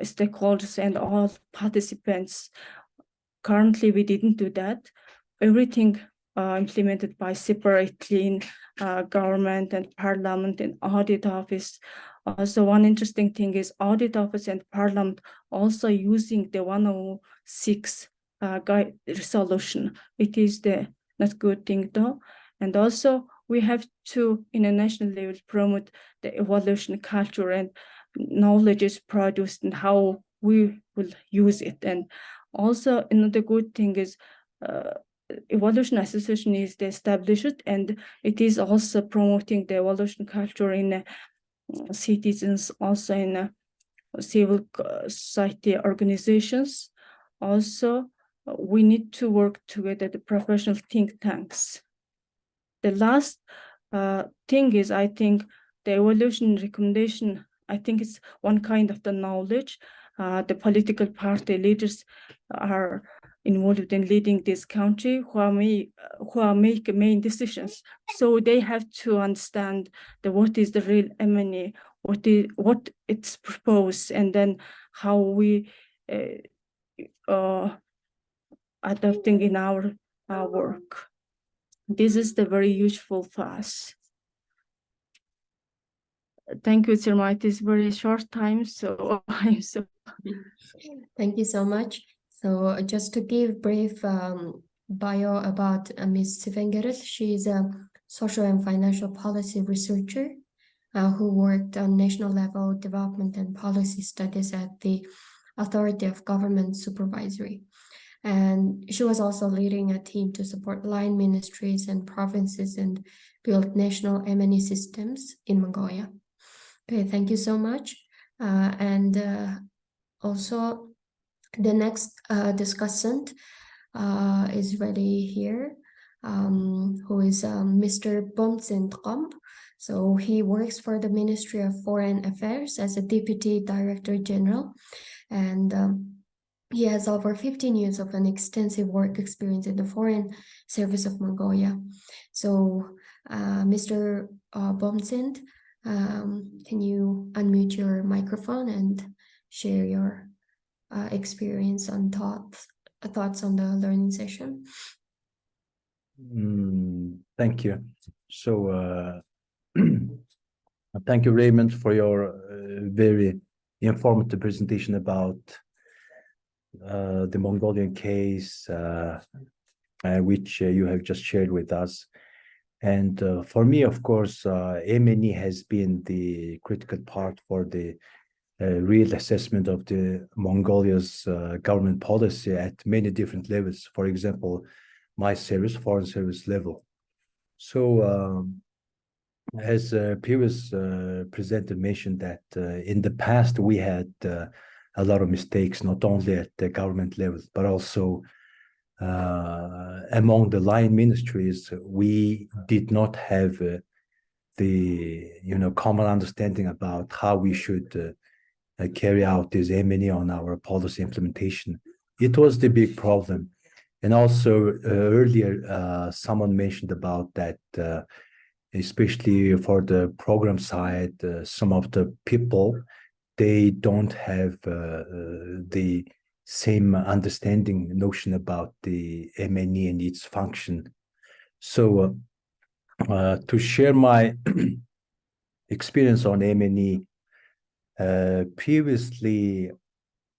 stakeholders and all participants. Currently, we didn't do that. Everything implemented by separately in government and parliament and audit office. Also, one interesting thing is audit office and parliament also using the 106 resolution. It is the not good thing though. And also we have to, in a national level, promote the evaluation culture and knowledge is produced and how we will use it. And also another good thing is Evaluation Association is established, and it is also promoting the evaluation culture in citizens, also in civil society organizations. Also, we need to work together, the professional think tanks. The last thing is, I think, the evaluation recommendation, I think it's one kind of the knowledge. The political party leaders are involved in leading this country, who are make main decisions. So they have to understand what is the real M&A, what it's proposed, and then how we adopting in our work. This is the very useful for us. Thank you, Sirma. It is very short time, so I'm so. Thank you so much. So just to give brief bio about Ms. Tseveengerel, she is a social and financial policy researcher who worked on national level development and policy studies at the Authority of Government Supervisory. And she was also leading a team to support line ministries and provinces and build national M&E systems in Mongolia. Okay, thank you so much. Also, the next discussant is ready here, who is Mr. Bumtsend. So he works for the Ministry of Foreign Affairs as a Deputy Director General, and he has over 15 years of an extensive work experience in the Foreign Service of Mongolia. So, Mr. Bumtsend, can you unmute your microphone and share your experience and thoughts on the learning session? Thank you. So, thank you, Raymond, for your very informative presentation about the Mongolian case, which you have just shared with us. And for me, of course, M&E has been the critical part for the real assessment of the Mongolia's government policy at many different levels. For example, my service, foreign service level. So as previous presenter mentioned that in the past we had a lot of mistakes, not only at the government level, but also among the line ministries. We did not have the common understanding about how we should carry out this M&E on our policy implementation. It was the big problem. And also earlier, someone mentioned about that, especially for the program side, some of the people, they don't have the same understanding notion about the M&E and its function. So to share my experience on M&E, previously,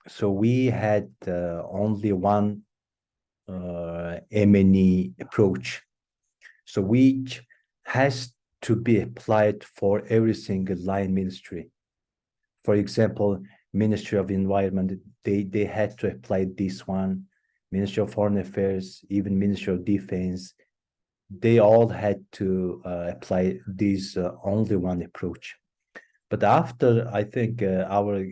so we had only one M&E approach, so which has to be applied for every single line ministry. For example, Ministry of Environment, they had to apply this one. Ministry of Foreign Affairs, even Ministry of Defense, they all had to apply this only one approach. But after, I think, our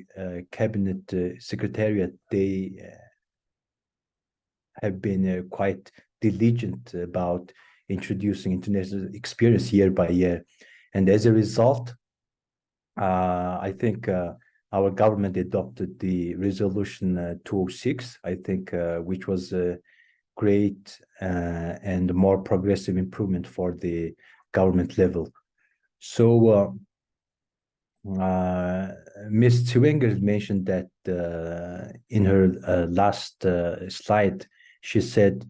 cabinet secretariat, they have been quite diligent about introducing international experience year by year. And as a result, I think our government adopted the resolution 206, I think, which was a great and more progressive improvement for the government level. So Ms. Tseveengerel mentioned that in her last slide, she said,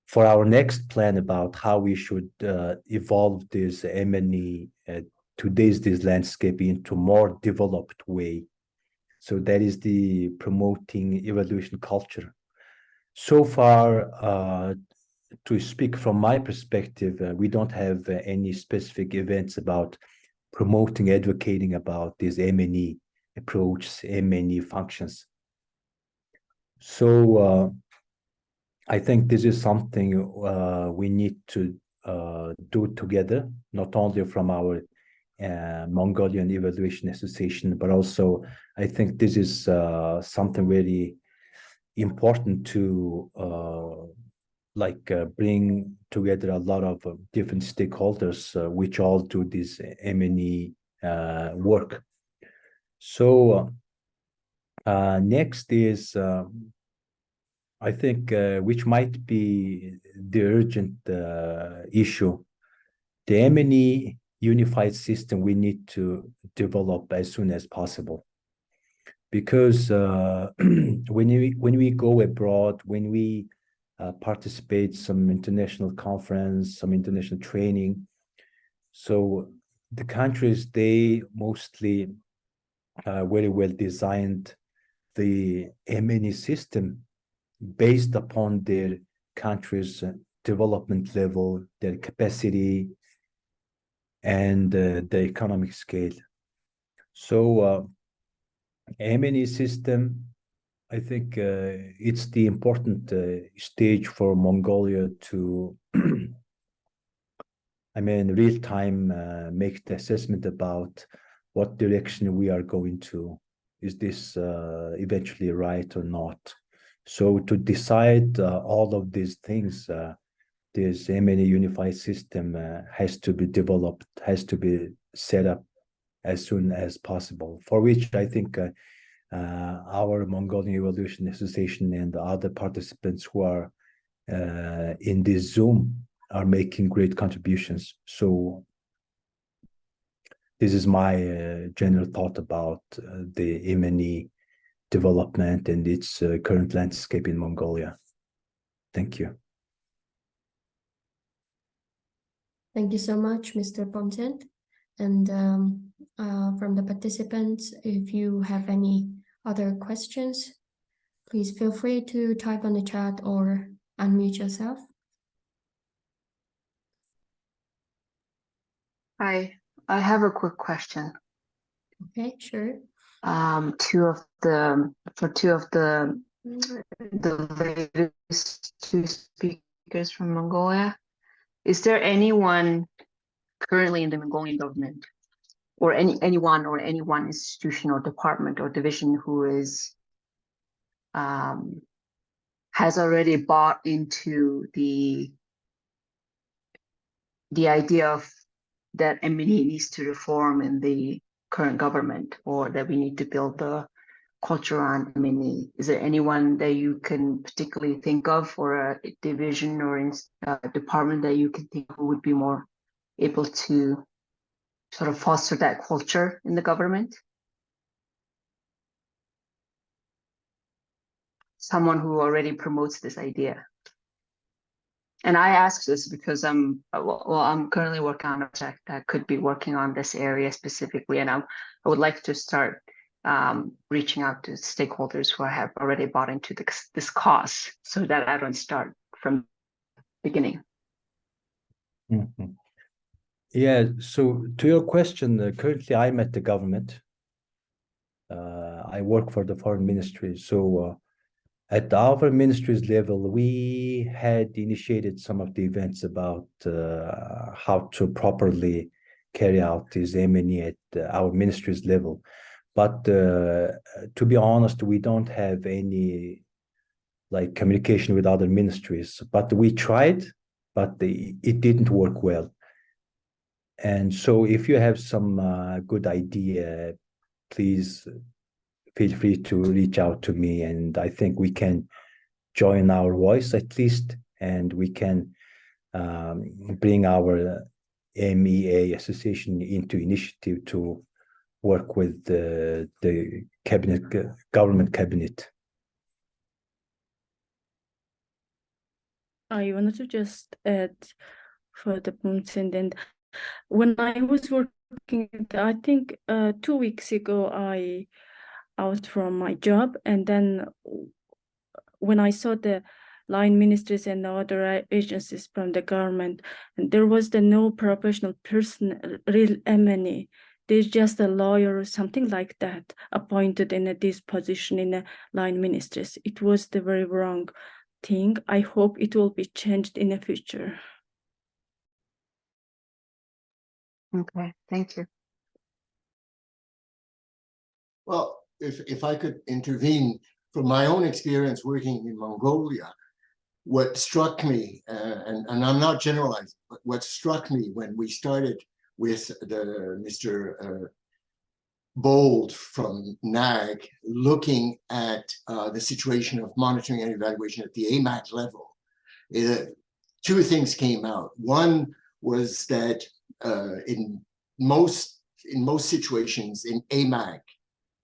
for our next plan about how we should evolve this M&E today's this landscape into more developed way. So that is the promoting evaluation culture. So far, to speak from my perspective, we don't have any specific events about promoting, advocating about this M&E approach, M&E functions. So I think this is something we need to do together, not only from our Mongolian Evaluation Association, but also I think this is something very important to bring together a lot of different stakeholders which all do this M&E work. So next is I think which might be the urgent issue, the M&E unified system we need to develop as soon as possible, because when we go abroad, when we participate some international conference, some international training. So the countries, they mostly very well designed the M&E system based upon their country's development level, their capacity, and the economic scale. So M&E system, I think it's the important stage for Mongolia to, I mean, real time make the assessment about what direction we are going to. Is this eventually right or not? So to decide all of these things, this M&E unified system has to be developed, has to be set up as soon as possible, for which I think our Mongolian Evaluation Association and the other participants who are in this Zoom are making great contributions. So this is my general thought about the M&E development and its current landscape in Mongolia. Thank you. Thank you so much, Mr. Bumtsend. And from the participants, if you have any other questions, please feel free to type on the chat or unmute yourself. Hi, I have a quick question. Okay, sure. Two of the latest two speakers from Mongolia. Is there anyone currently in the Mongolian government, or any one institution or department or division who is has already bought into the idea of that M&E needs to reform in the current government, or that we need to build the culture on M&E? Is there anyone that you can particularly think of, or a division or a department that you can think who would be more able to sort of foster that culture in the government? Someone who already promotes this idea. And I ask this because I'm currently working on a project that could be working on this area specifically, and I would like to start reaching out to stakeholders who have already bought into this cause, so that I don't start from the beginning. Mm-hmm. Yeah, so to your question, currently I'm at the government. I work for the foreign ministry. So at our ministry's level, we had initiated some of the events about how to properly carry out this M&E at our ministry's level. But to be honest, we don't have any like communication with other ministries. But we tried, but it didn't work well. And so if you have some good idea, please feel free to reach out to me, and I think we can join our voice at least, and we can bring our MEA association into initiative to work with the cabinet, government cabinet. I wanted to just add for the Bumtsend, and when I was working, I think 2 weeks ago, I out from my job, and then when I saw the line ministries and other agencies from the government, and there was no professional person, real M&E. There's just a lawyer or something like that appointed in this position in the line ministries. It was the very wrong thing. I hope it will be changed in the future. Okay, thank you. Well, if I could intervene from my own experience working in Mongolia, what struck me, and I'm not generalizing, but what struck me when we started with the Mr. Bold from NAG looking at the situation of monitoring and evaluation at the AMAC level, two things came out. One was that in most situations in AMAC,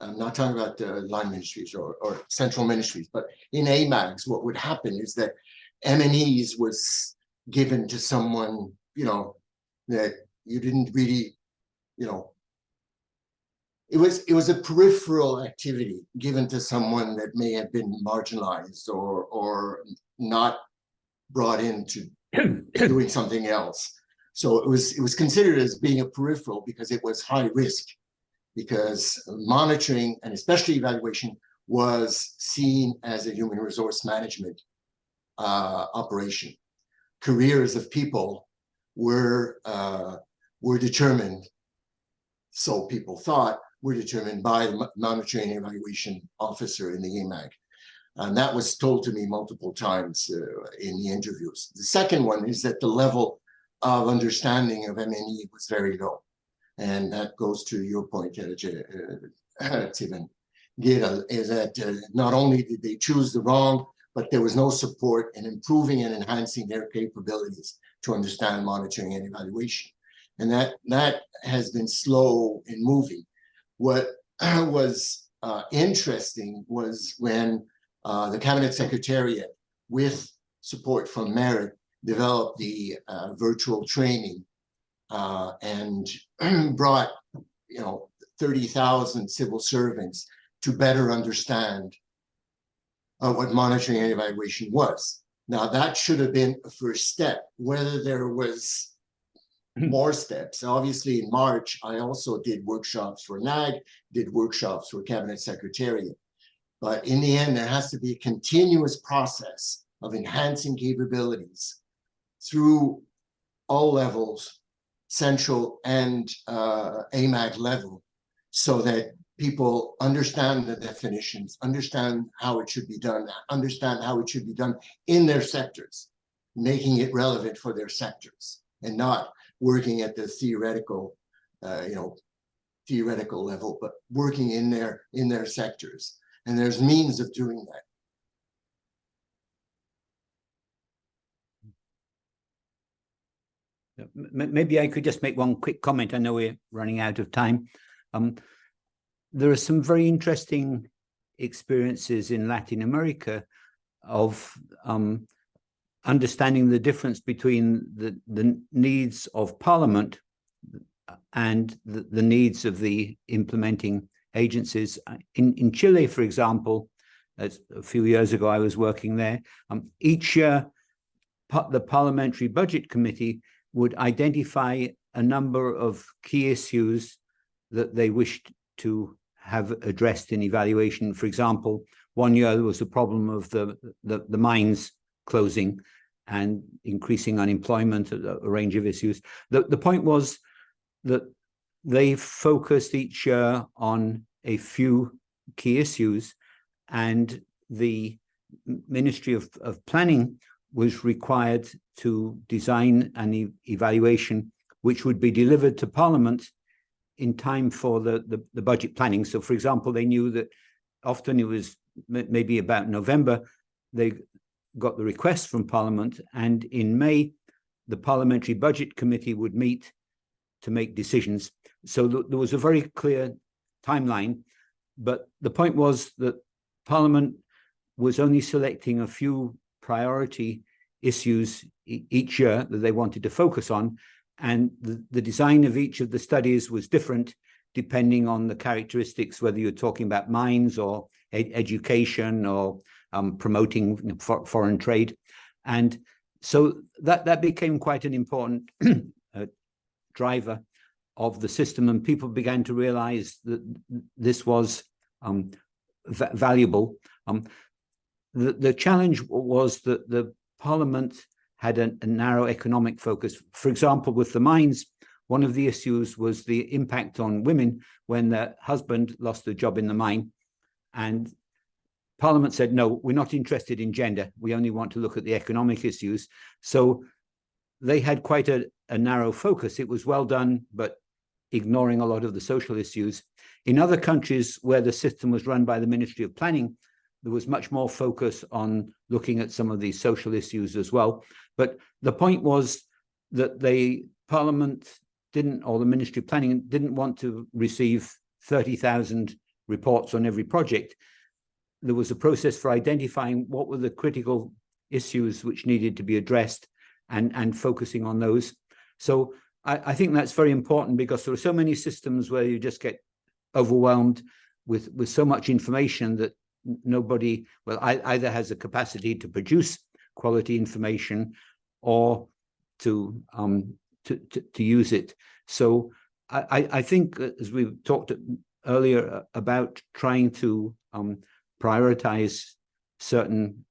I'm not talking about the line ministries or central ministries, but in AMAGs, what would happen is that M&Es was given to someone, you know, that you didn't really, you know, it was a peripheral activity given to someone that may have been marginalized or not brought into doing something else. So it was considered as being a peripheral because it was high risk, because monitoring and especially evaluation was seen as a human resource management operation. Careers of people were determined, so people thought, were determined by the monitoring and evaluation officer in the AMAG. And that was told to me multiple times in the interviews. The second one is that the level of understanding of M&E was very low. And that goes to your point, Tseveengerel, is that not only did they choose the wrong, but there was no support in improving and enhancing their capabilities to understand monitoring and evaluation. And that has been slow in moving. What was interesting was when the Cabinet Secretariat, with support from Merit, developed the virtual training and brought, 30,000 civil servants to better understand what monitoring and evaluation was. Now, that should have been a first step. Whether there was more steps, obviously in March, I also did workshops for NAG, did workshops for Cabinet Secretariat. But in the end, there has to be a continuous process of enhancing capabilities through all levels, central and AMAG level, so that people understand the definitions, understand how it should be done, understand how it should be done in their sectors, making it relevant for their sectors, and not working at the theoretical, theoretical level, but working in their sectors. And there's means of doing that. Maybe I could just make one quick comment. I know we're running out of time. There are some very interesting experiences in Latin America of understanding the difference between the needs of Parliament and the needs of the implementing agencies. In Chile, for example, as a few years ago I was working there, each year the Parliamentary Budget Committee would identify a number of key issues that they wished to have addressed in evaluation. For example, one year there was a problem of the mines closing and increasing unemployment, a range of issues. The point was that they focused each year on a few key issues, and the Ministry of Planning was required to design an evaluation which would be delivered to Parliament in time for the budget planning. So, for example, they knew that often it was maybe about November, they got the request from Parliament, and in May, the Parliamentary Budget Committee would meet to make decisions. So there was a very clear timeline, but the point was that Parliament was only selecting a few priority issues each year that they wanted to focus on, and the design of each of the studies was different depending on the characteristics, whether you're talking about mines or education or promoting foreign trade. And so that became quite an important driver of the system, and people began to realize that this was valuable. The challenge was that the Parliament had a narrow economic focus. For example, with the mines, one of the issues was the impact on women when their husband lost a job in the mine. And Parliament said, no, we're not interested in gender. We only want to look at the economic issues. So they had quite a narrow focus. It was well done, but ignoring a lot of the social issues. In other countries where the system was run by the Ministry of Planning, there was much more focus on looking at some of these social issues as well. But the point was that the Parliament didn't, or the Ministry of Planning didn't want to receive 30,000 reports on every project. There was a process for identifying what were the critical issues which needed to be addressed and focusing on those. So I think that's very important, because there are so many systems where you just get overwhelmed with so much information that nobody, well, either has the capacity to produce quality information or to use it. So I think, as we've talked earlier about trying to prioritize certain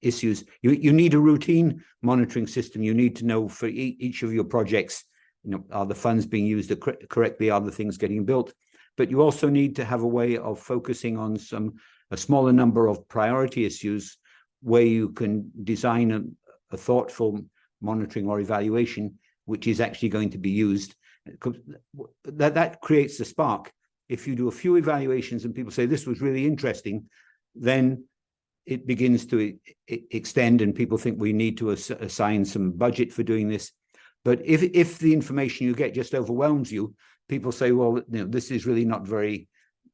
issues, you need a routine monitoring system. You need to know for each of your projects, are the funds being used correctly? Are the things getting built? But you also need to have a way of focusing on a smaller number of priority issues where you can design a thoughtful monitoring or evaluation which is actually going to be used. That creates the spark. If you do a few evaluations and people say this was really interesting, then it begins to extend, and people think we need to assign some budget for doing this. But if the information you get just overwhelms you, people say, well, this is really not very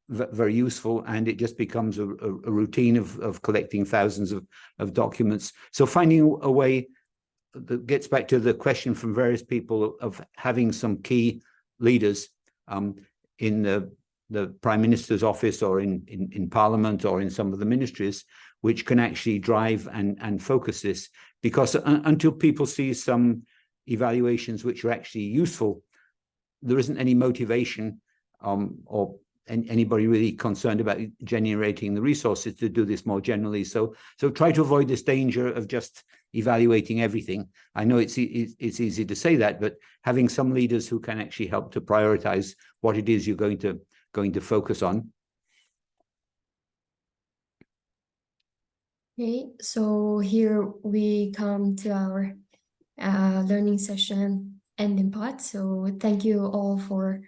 useful, and it just becomes a routine of collecting thousands of documents. So finding a way that gets back to the question from various people of having some key leaders in the Prime Minister's office or in Parliament or in some of the ministries, which can actually drive and focus this. Because until people see some evaluations which are actually useful, there isn't any motivation or anybody really concerned about generating the resources to do this more generally. So try to avoid this danger of just evaluating everything. I know it's easy to say that, but having some leaders who can actually help to prioritize what it is you're going to focus on. Okay, so here we come to our learning session ending part. So thank you all for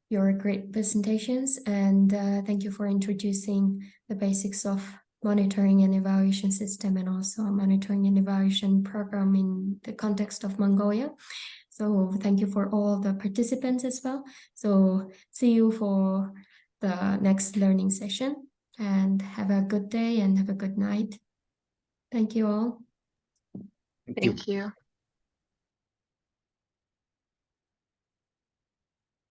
your great presentations, and thank you for introducing the basics of monitoring and evaluation system, and also a monitoring and evaluation program in the context of Mongolia. So thank you for all the participants as well. So see you for the next learning session, and have a good day and have a good night. Thank you all. Thank you. Thank you.